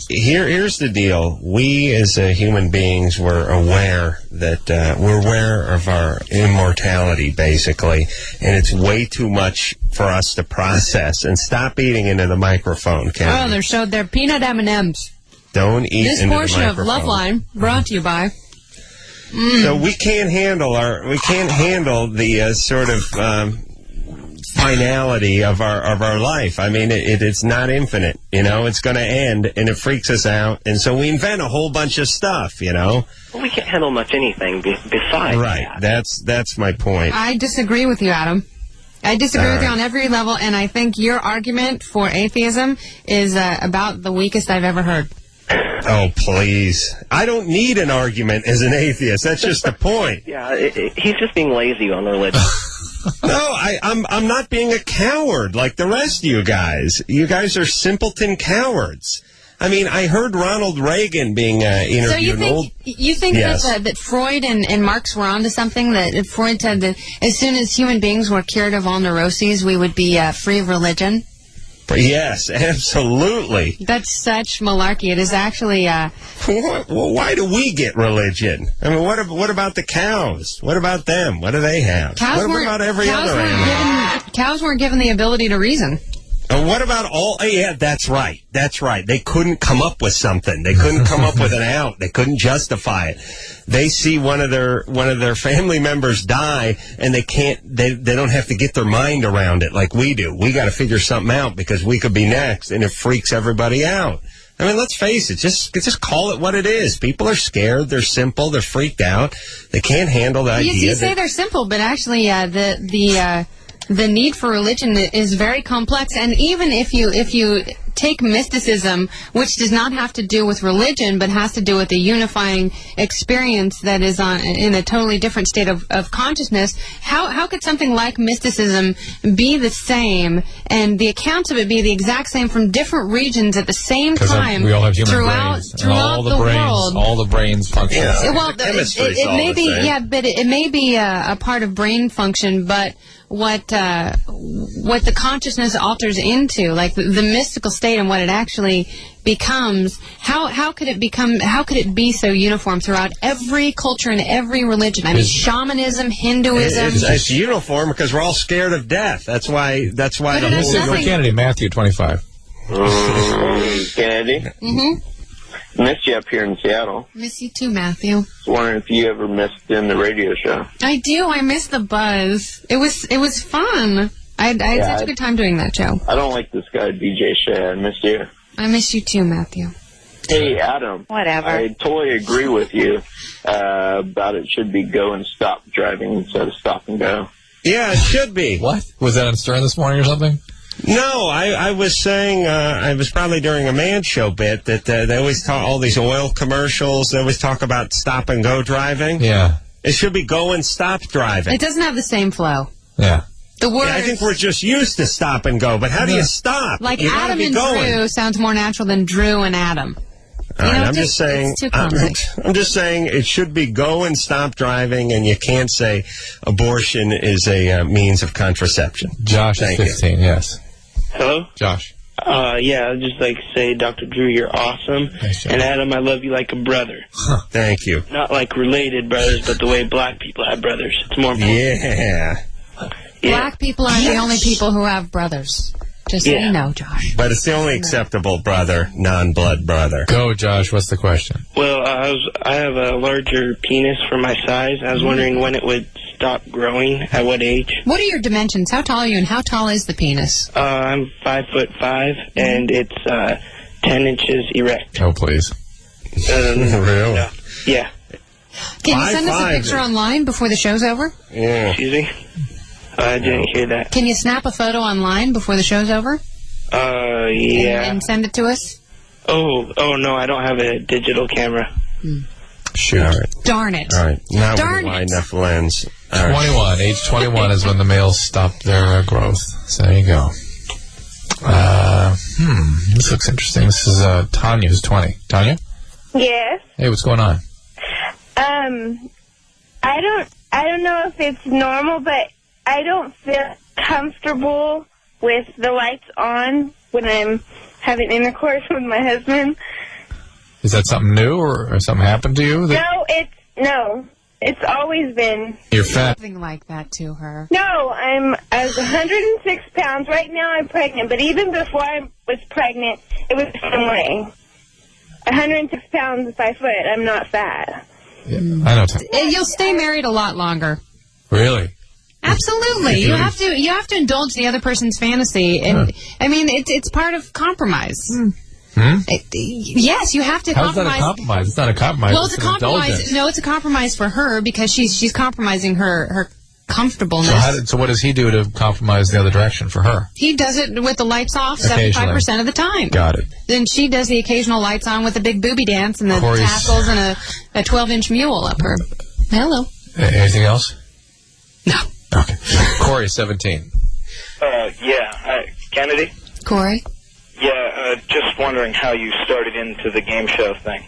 here's the deal. We as human beings were aware that we're aware of our immortality, basically, and it's way too much for us to process. And stop eating into the microphone, Kennedy. Oh, they're peanut M&Ms. Don't eat this into portion the of microphone. Loveline brought to you by. So we can't handle the sort of finality of our life. I mean, it's not infinite. It's going to end, and it freaks us out, and so we invent a whole bunch of stuff. Well, we can't handle much anything besides right. that. That's my point. I disagree with you, Adam. I disagree with you on every level, and I think your argument for atheism is about the weakest I've ever heard. Oh, please. I don't need an argument as an atheist. That's just the point. Yeah, he's just being lazy on religion. No, I'm not being a coward like the rest of you guys. You guys are simpleton cowards. I mean, I heard Ronald Reagan being interviewed. So you think Yes. that Freud and Marx were onto something? That Freud said that as soon as human beings were cured of all neuroses, we would be free of religion? Yes, absolutely. That's such malarkey. It is actually... Well, why do we get religion? I mean, what about the cows? What about them? What do they have? What about every other animal? Cows weren't given the ability to reason. And what about all... Yeah, that's right. That's right. They couldn't come up with something. They couldn't come up with an out. They couldn't justify it. They see one of their family members die, and they don't have to get their mind around it like we do. We got to figure something out because we could be next, and it freaks everybody out. I mean, let's face it. Just call it what it is. People are scared. They're simple. They're freaked out. They can't handle the idea. You say they're simple, but actually, the need for religion is very complex, and even if you take mysticism, which does not have to do with religion, but has to do with a unifying experience that is in a totally different state of consciousness, how could something like mysticism be the same, and the accounts of it be the exact same from different regions at the same time we all have human throughout brains, and all the brains, world? all the brains function. Yeah. Well, it may be, yeah, but it may be a part of brain function, but what the consciousness alters into, like the mystical state and what it actually becomes, how could it be so uniform throughout every culture and every religion? I mean, shamanism, Hinduism. It's uniform because we're all scared of death. That's why the whole... Kennedy, Matthew 25. Kennedy? Mm-hmm. Missed you up here in Seattle. Miss you too, Matthew. Wondering if you ever missed in the radio show. I do. I miss the buzz. It was fun. I had such a good time doing that show. I don't like this guy, DJ Shay. I miss you. I miss you too, Matthew. Hey, Adam. Whatever. I totally agree with you about it should be go and stop driving instead of stop and go. Yeah, it should be. What? Was that on Stern this morning or something? No, I was saying, I was probably during a man show bit that they always talk, all these oil commercials, they always talk about stop and go driving. Yeah. It should be go and stop driving. It doesn't have the same flow. Yeah. The word. Yeah, I think we're just used to stop and go, but how do you stop? Like you Adam and Drew sounds more natural than Drew and Adam. All right, I'm just saying it should be go and stop driving, and you can't say abortion is a means of contraception. Josh is 15, yes. Hello? Josh. Yeah, I'd just like to say, Dr. Drew, you're awesome. Thanks, and Adam, I love you like a brother. Thank you. Not like related brothers, but the way black people have brothers. It's more important. Yeah. Black people are the only people who have brothers. Just so you know, Josh. But it's the only acceptable brother, non-blood brother. Go, Josh. What's the question? Well, I have a larger penis for my size. I was wondering when it would stop growing, at what age. What are your dimensions? How tall are you, and how tall is the penis? I'm 5'5", and it's 10 inches erect. Oh, please. Really? Yeah. Can you send us a picture online before the show's over? Yeah. Excuse me? I didn't hear that. Can you snap a photo online before the show's over? Yeah. And send it to us? Oh, no, I don't have a digital camera. Sure. All right. Darn it. All right. Now Darn with a wide enough lens. All 21. Right. Age 21 is when the males stop their growth. So there you go. This looks interesting. This is Tanya, who's 20. Tanya? Yes. Hey, what's going on? I don't know if it's normal, but I don't feel comfortable with the lights on when I'm having intercourse with my husband. Is that something new or something happened to you? No, it's always been. You're fat. Something like that to her. No, I was 106 pounds. Right now I'm pregnant, but even before I was pregnant, it was the same way. 106 pounds, 5 foot. I'm not fat. Yeah, I know. You'll stay married a lot longer. Really? Absolutely. You have to indulge the other person's fantasy, and I mean it's part of compromise. Yes, you have to compromise. How's that a compromise? It's not a compromise. Well, it's a compromise. Indulgence. No, it's a compromise for her because she's compromising her comfortableness. So what does he do to compromise the other direction for her? He does it with the lights off 75% of the time. Got it. Then she does the occasional lights on with a big booby dance and the tassels and a 12-inch mule up her. Hello. Anything else? No. Okay. Corey, 17. Kennedy? Corey? Yeah, just wondering how you started into the game show thing.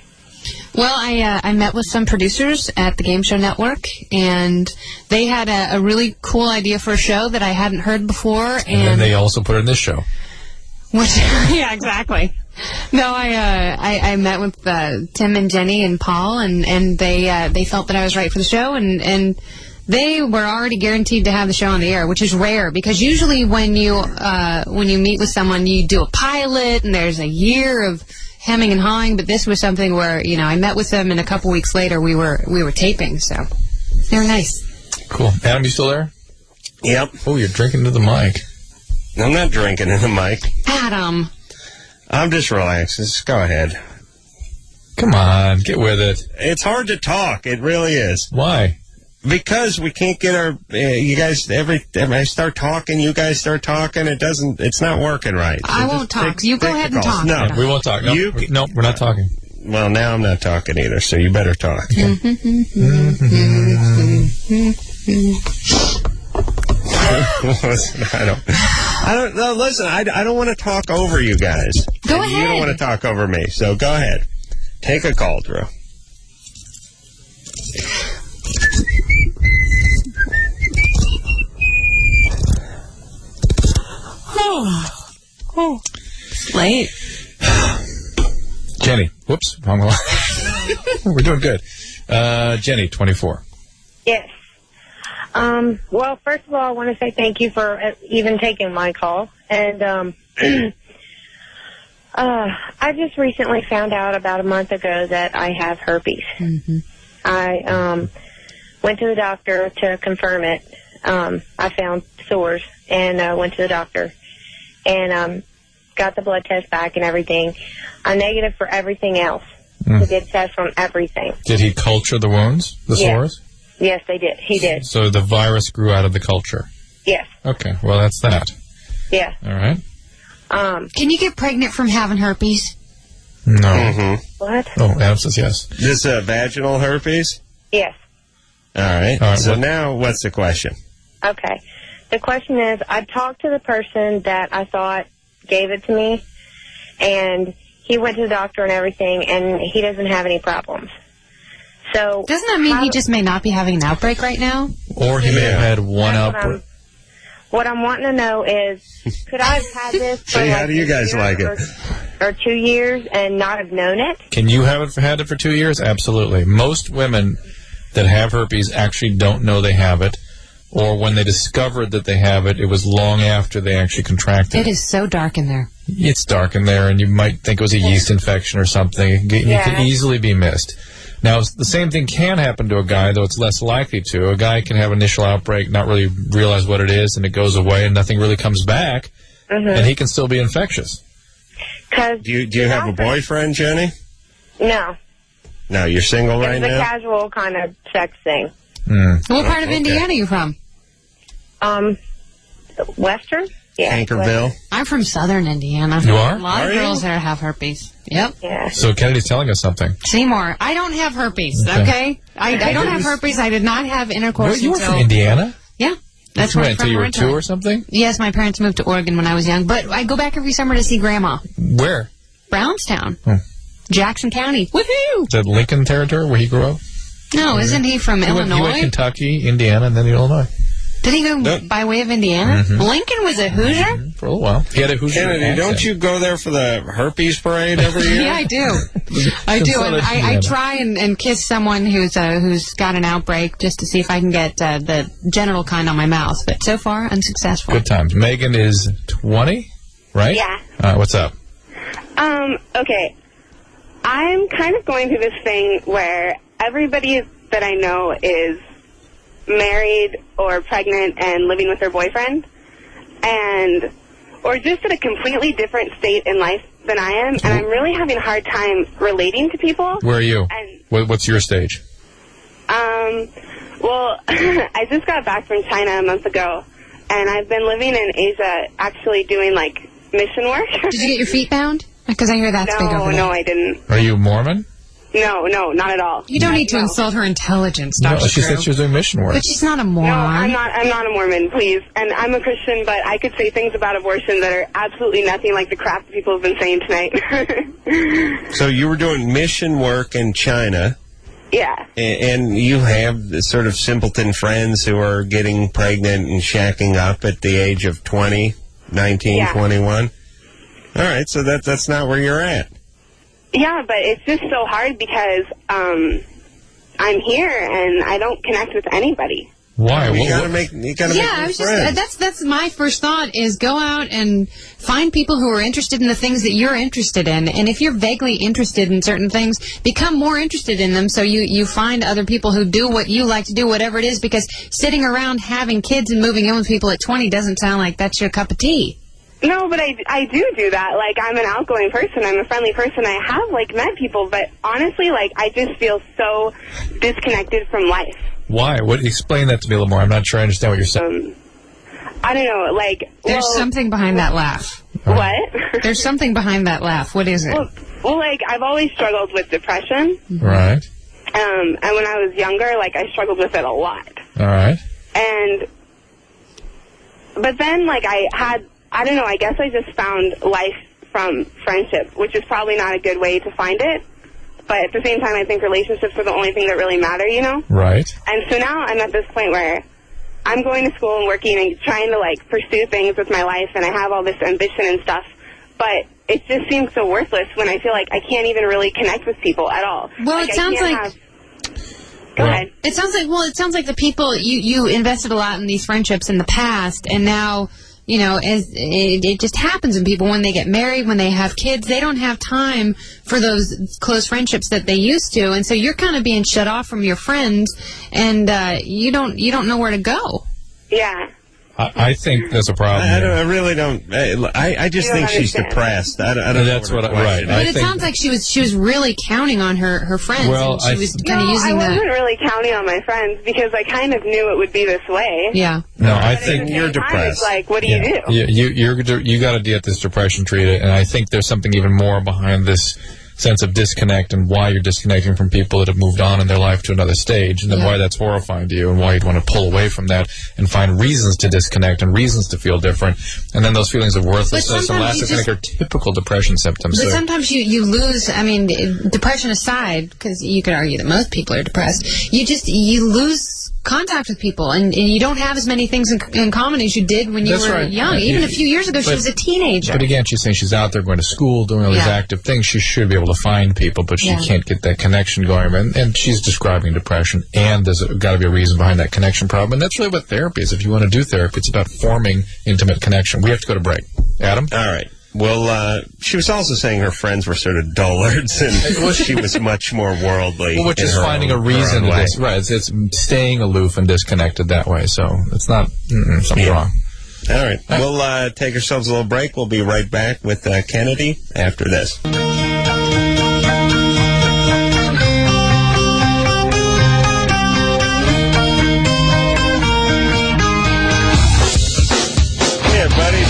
Well, I met with some producers at the Game Show Network, and they had a really cool idea for a show that I hadn't heard before. And then they also put it in this show. Yeah, exactly. No, I met with Tim and Jenny and Paul, and they felt that I was right for the show, and they were already guaranteed to have the show on the air, which is rare because usually when you meet with someone, you do a pilot and there's a year of hemming and hawing. But this was something where I met with them and a couple weeks later we were taping. So they were nice. Cool. Adam, you still there? Yep. Oh, you're drinking into the mic. I'm not drinking in the mic. Adam. I'm just relaxed. Just go ahead. Come on, get with it. It's hard to talk. It really is. Why? Because we can't get our, you guys, every time I start talking, you guys start talking, it's not working right. So I won't talk. You go ahead and talk. No, we won't talk. No, we're not talking. Well, now I'm not talking either, so you better talk. I don't know. Listen, I don't want to talk over you guys. Go ahead. You don't want to talk over me, so go ahead. Take a call, Drew. It's late. Jenny. Whoops. Wrong one. We're doing good. Jenny, 24. Yes. Well, first of all, I want to say thank you for even taking my call. And I just recently found out about a month ago that I have herpes. Mm-hmm. I went to the doctor to confirm it. I found sores and went to the doctor and got the blood test back and everything. I'm negative for everything else. He did tests on everything. Did he culture the wounds, the sores? Yes, they did. He did. So the virus grew out of the culture? Yes. Okay, well, that's that. Yeah. All right. Can you get pregnant from having herpes? No. Mm-hmm. What? Oh, Adam says yes. This vaginal herpes? Yes. All right. So now what's the question? Okay. The question is, I talked to the person that I thought gave it to me, and he went to the doctor and everything, and he doesn't have any problems. So doesn't that mean he just may not be having an outbreak right now? Or he may have had one outbreak. What I'm wanting to know is, could I have had this for how do you guys like it? Or 2 years and not have known it? Can you have had it for 2 years? Absolutely. Most women that have herpes actually don't know they have it, or when they discovered that they have it, it was long after they actually contracted it. It is so dark in there. It's dark in there, and you might think it was a yeast infection or something. It can easily be missed. Now, the same thing can happen to a guy, though it's less likely to. A guy can have initial outbreak, not really realize what it is, and it goes away, and nothing really comes back, and he can still be infectious. Do you have a boyfriend, Jenny? No. No, you're single right now? It's a casual kind of sex thing. What part of Indiana are you from? Western? Yeah. Anchorville? I'm from southern Indiana. You are? A lot of girls there have herpes. Yep. Yeah. So Kennedy's telling us something. Seymour, I don't have herpes, okay? I don't have herpes. I did not have intercourse. You were from Indiana? Yeah. That's where until you were 2 or something? Yes, my parents moved to Oregon when I was young, but I go back every summer to see Grandma. Where? Brownstown. Jackson County. Woohoo! Is that Lincoln territory where he grew up? No, isn't he from Illinois? He went Kentucky, Indiana, and then Illinois. Did he go by way of Indiana? Lincoln was a Hoosier? For a little while. He had a Hoosier Kennedy, don't you go there for the herpes parade every year? Yeah, I do. I do. And I try and kiss someone who's got an outbreak just to see if I can get the genital kind on my mouth. But so far, unsuccessful. Good times. Megan is 20, right? Yeah. What's up? Okay. I'm kind of going through this thing where everybody that I know is married or pregnant and living with their boyfriend, or just at a completely different state in life than I am, and I'm really having a hard time relating to people. Where are you? What's your stage? Well, I just got back from China a month ago, and I've been living in Asia, actually doing, like, mission work. Did you get your feet bound? Because I hear that's big over there. No, I didn't. Are you Mormon? No, not at all. You don't need to insult her intelligence, Dr. No, she said she was doing mission work. But she's not a moron. No, I'm not a Mormon, please. And I'm a Christian, but I could say things about abortion that are absolutely nothing like the crap that people have been saying tonight. So you were doing mission work in China. Yeah. And you have the sort of simpleton friends who are getting pregnant and shacking up at the age of 20, 19, 21. All right, so that's not where you're at. Yeah, but it's just so hard because I'm here and I don't connect with anybody. Why? You gotta make friends. That's my first thought is go out and find people who are interested in the things that you're interested in. And if you're vaguely interested in certain things, become more interested in them so you find other people who do what you like to do, whatever it is, because sitting around having kids and moving in with people at 20 doesn't sound like that's your cup of tea. No, but I do that. Like, I'm an outgoing person. I'm a friendly person. I have, like, met people, but honestly, like, I just feel so disconnected from life. Why? Explain that to me a little more. I'm not sure I understand what you're saying. I don't know, like... There's something behind that laugh. What? There's something behind that laugh. What is it? Well, like, I've always struggled with depression. Right. And when I was younger, like, I struggled with it a lot. All right. But then, like, I don't know, I guess I just found life from friendship, which is probably not a good way to find it. But at the same time, I think relationships are the only thing that really matter, you know? Right. And so now I'm at this point where I'm going to school and working and trying to, like, pursue things with my life, and I have all this ambition and stuff. But it just seems so worthless when I feel like I can't even really connect with people at all. Well, it sounds like... Go ahead. It sounds like the people, you invested a lot in these friendships in the past, and now... You know, it just happens in people when they get married, when they have kids, they don't have time for those close friendships that they used to, and so you're kind of being shut off from your friends, and you don't know where to go. Yeah. I think there's a problem. I really don't. I just think she's depressed. I don't know. That's what right. But it sounds like she was really counting on her friends. Well, and she was kind of using I wasn't really counting on my friends because I kind of knew it would be this way. Yeah. No, I think you're depressed. It's like, what do you do? You got to get this depression treated, and I think there's something even more behind this sense of disconnect and why you're disconnecting from people that have moved on in their life to another stage, and then why that's horrifying to you and why you'd want to pull away from that and find reasons to disconnect and reasons to feel different. And then those feelings of worthlessness and lack of connection are typical depression symptoms. But sometimes you lose, I mean, depression aside, because you could argue that most people are depressed, you lose contact with people, and you don't have as many things in common as you did when you were young. Even a few years ago, she was a teenager. But again, she's saying she's out there going to school, doing all these active things. She should be able to find people, but she can't get that connection going. And she's describing depression, and there's got to be a reason behind that connection problem. And that's really what therapy is. If you want to do therapy, it's about forming intimate connection. We have to go to break. Adam? All right. Well, she was also saying her friends were sort of dullards, and she was much more worldly. Well, which is finding a reason to this. Right, it's staying aloof and disconnected that way. So it's not something wrong. All right. We'll take ourselves a little break. We'll be right back with Kennedy after this.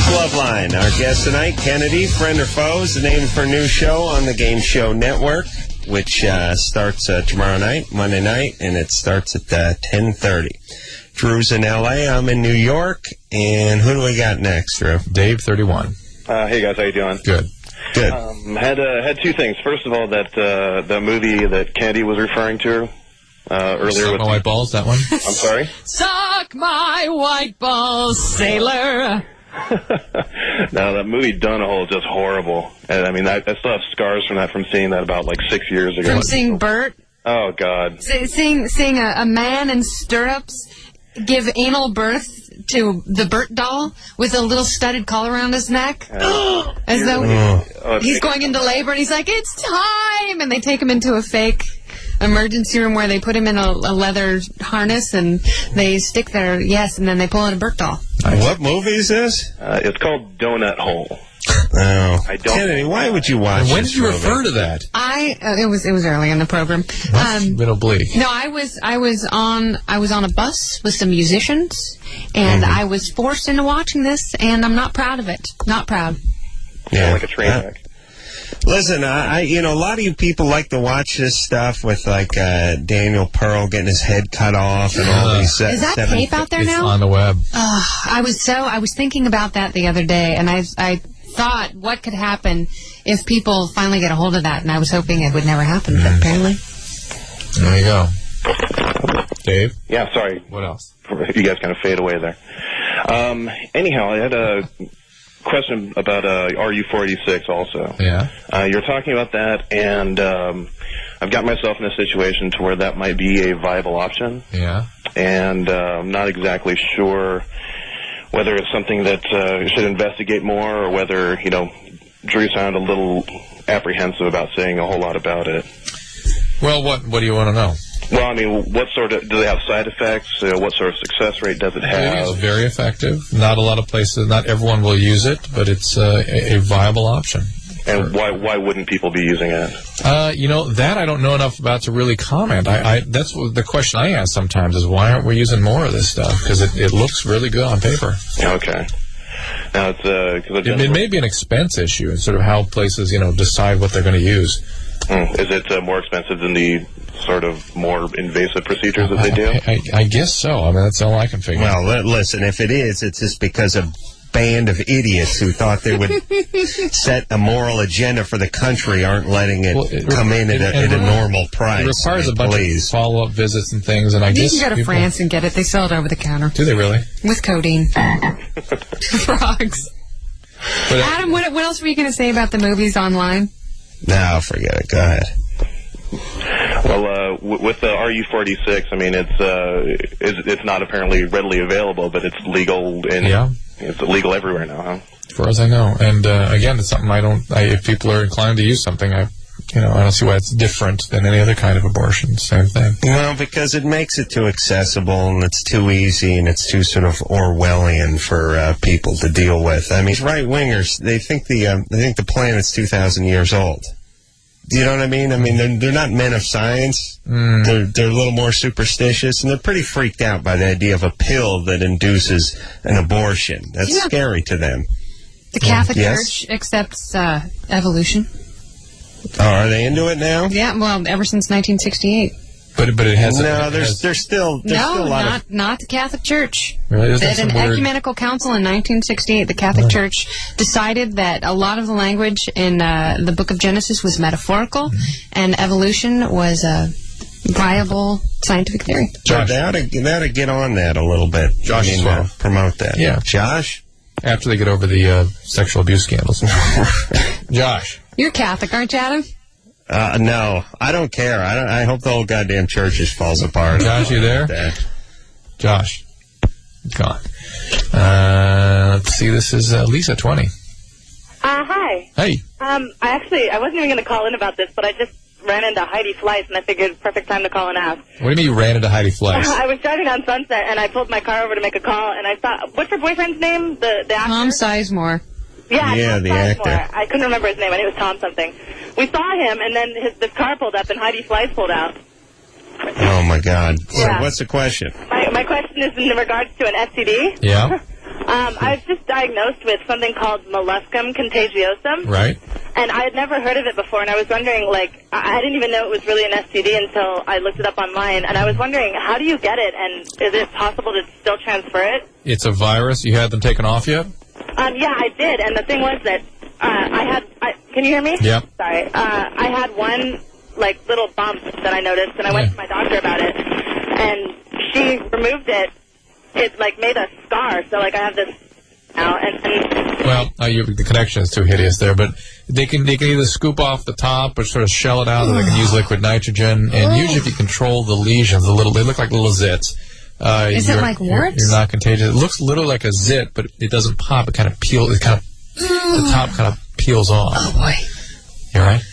Loveline. Our guest tonight, Kennedy, friend or foe, is the name of her new show on the Game Show Network, which starts tomorrow night, Monday night, and it starts at 10:30. Drew's in L.A., I'm in New York, and who do we got next, Drew? Dave, 31. Hey, guys, how you doing? Good. Good. Had two things. First of all, that movie that Kennedy was referring to earlier. Suck My White Balls, that one? I'm sorry? Suck my white balls, sailor. No, that movie Donahoe is just horrible. And I mean, I still have scars from seeing that about like 6 years ago. From seeing Bert? Oh, God. Seeing a man in stirrups give anal birth to the Bert doll with a little studded collar around his neck, as though he's going into labor, and he's like, "It's time!" And they take him into a fake emergency room where they put him in a leather harness, and they stick there, and then they pull out a Bert doll. What movie is this? It's called Donut Hole. Oh, I don't. Kennedy, why would you watch? When did you refer to that? It was early in the program. Bit oblique. No, I was on a bus with some musicians, and I was forced into watching this, and I'm not proud of it. Not proud. Yeah, like a train wreck. Listen, a lot of you people like to watch this stuff with like Daniel Pearl getting his head cut off and all these. Is that tape out there now? It's on the web. I was thinking about that the other day, and I thought what could happen if people finally get a hold of that, and I was hoping it would never happen, but apparently. There you go. Dave? Yeah, sorry. What else? You guys kind of fade away there. Anyhow, I had a question about RU-486 also. Yeah. You're talking about that, and I've got myself in a situation to where that might be a viable option. Yeah. And I'm not exactly sure whether it's something that should investigate more, or whether, Drew sounded a little apprehensive about saying a whole lot about it. Well, what do you want to know? Well, I mean, what sort of, do they have side effects? What sort of success rate does it have? It is very effective. Not a lot of places, not everyone will use it, but it's a viable option. And why wouldn't people be using it? That I don't know enough about to really comment. That's the question I ask sometimes is, why aren't we using more of this stuff? Because it looks really good on paper. Okay. Now it's it may be an expense issue and sort of how places decide what they're going to use. Is it more expensive than the sort of more invasive procedures that they do? I guess so. I mean, that's all I can figure. Well, listen, if it is, it's just because of band of idiots who thought they would set a moral agenda for the country aren't letting it come in at a normal price. It requires a bunch of follow-up visits and things, and I guess you can go to France and get it. They sell it over the counter. Do they really? With codeine. Frogs. Adam, what else were you going to say about the movies online? No, forget it. Go ahead. Well, with the RU-486, I mean, it's not apparently readily available, but it's legal it's legal everywhere now, huh? As far as I know. And again, it's something if people are inclined to use something, I don't see why it's different than any other kind of abortion. Same thing. Well, because it makes it too accessible, and it's too easy, and it's too sort of Orwellian for people to deal with. I mean, right-wingers, they think the planet's 2,000 years old. Do you know what I mean? I mean, they're not men of science. They're a little more superstitious, and they're pretty freaked out by the idea of a pill that induces an abortion. That's scary to them. The Catholic Church accepts evolution. Oh, are they into it now? Yeah, well, ever since 1968. But it has there's still a lot not the Catholic Church. Really? At an ecumenical council in 1968, the Catholic Church decided that a lot of the language in the book of Genesis was metaphorical, and evolution was a viable scientific theory. Josh, they ought to get on that a little bit. Josh, promote that. Yeah, Josh. After they get over the sexual abuse scandals. Josh, you're Catholic, aren't you, Adam? No, I don't care. I hope the whole goddamn church just falls apart. Josh, you there? Josh, gone. Let's see. This is Lisa, 20. Hi. Hey. I wasn't even going to call in about this, but I just ran into Heidi Fleiss, and I figured perfect time to call and ask. What do you mean you ran into Heidi Fleiss? I was driving down Sunset, and I pulled my car over to make a call, and I thought, what's her boyfriend's name? The actor? Tom Sizemore. Yeah, the actor. actor. I couldn't remember his name. I think it was Tom something. We saw him, and then this car pulled up, and Heidi Fleiss pulled out. Oh, my God. Yeah. So what's the question? My question is in regards to an STD. Yeah. I was just diagnosed with something called molluscum contagiosum. Right. And I had never heard of it before, and I was wondering, I didn't even know it was really an STD until I looked it up online, and I was wondering, how do you get it, and is it possible to still transfer it? It's a virus. You had them taken off yet? Yeah, I did, and the thing was that can you hear me? Yeah. Sorry. I had one, little bump that I noticed, and I went to my doctor about it, and she removed it. It, made a scar, so, I have this now, Well, the connection is too hideous there, but they can either scoop off the top or sort of shell it out, or they can use liquid nitrogen, and usually if you control the lesions, they look like little zits. Is it like warts? You're not contagious. It looks a little like a zit, but it doesn't pop. It kind of peels. The top kind of peels off. Oh boy. You all right?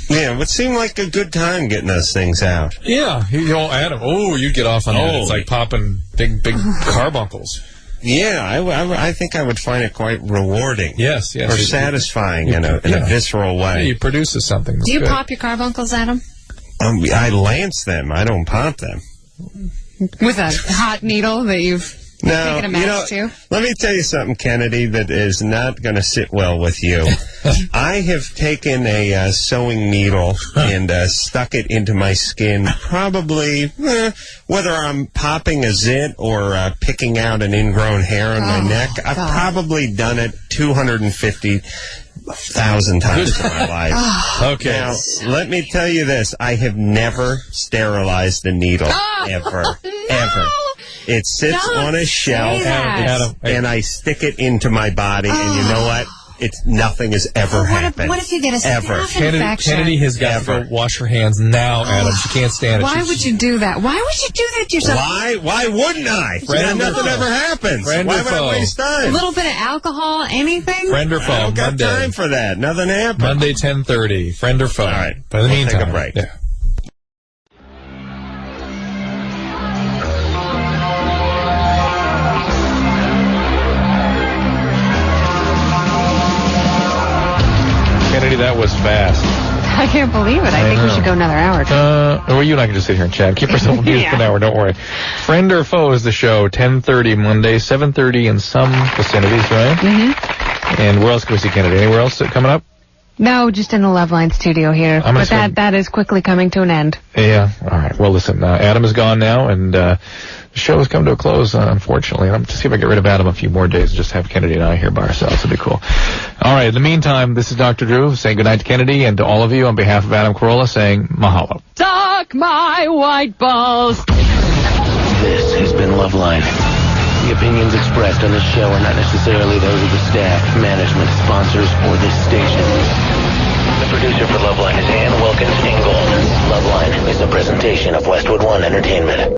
Yeah, it would seem like a good time getting those things out. Yeah, Adam. Oh, you'd get off on that. It's like popping big carbuncles. Yeah, I think I would find it quite rewarding. Yes. Or satisfying in a visceral way. Yeah, you produces something. Do you pop your carbuncles, Adam? I lance them. I don't pop them. With a hot needle that you've taken a match to? Let me tell you something, Kennedy, that is not going to sit well with you. I have taken a sewing needle and stuck it into my skin, probably, whether I'm popping a zit or picking out an ingrown hair on my neck, I've probably done it 250,000 times in my life. Okay. Now, let me tell you this. I have never sterilized the needle, ever. It sits on a shelf, and I stick it into my body, and you know what? Nothing has ever happened. What if you get a staph infection? Kennedy has got to go wash her hands now, Adam. She can't stand it. Why would you do that? Why would you do that to yourself? Why wouldn't I? Nothing ever happens. Why would I waste time? A little bit of alcohol, anything? Friend or foe, I don't got time for that. Nothing happens. Monday, 10:30. Friend or foe. All right. But in the meantime, take a break. Yeah. Kennedy, that was fast. I can't believe it. I think we should go another hour. Well, you and I can just sit here and chat. Keep yourself amused for an hour, don't worry. Friend or foe is the show, 10:30 Monday, 7:30 in some vicinities, right? Mm-hmm. And where else can we see Kennedy? Anywhere else coming up? No, just in the Loveline studio here. But that is quickly coming to an end. Yeah. All right. Well, listen, Adam is gone now, and the show has come to a close, unfortunately. I'm just see if I get rid of Adam a few more days and just have Kennedy and I here by ourselves. It'd be cool. All right. In the meantime, this is Dr. Drew saying goodnight to Kennedy, and to all of you on behalf of Adam Carolla saying mahalo. Suck my white balls. This has been Loveline. The opinions expressed on this show are not necessarily those of the staff, management, sponsors, or this station. The producer for Loveline is Ann Wilkins Ingold. Loveline is a presentation of Westwood One Entertainment.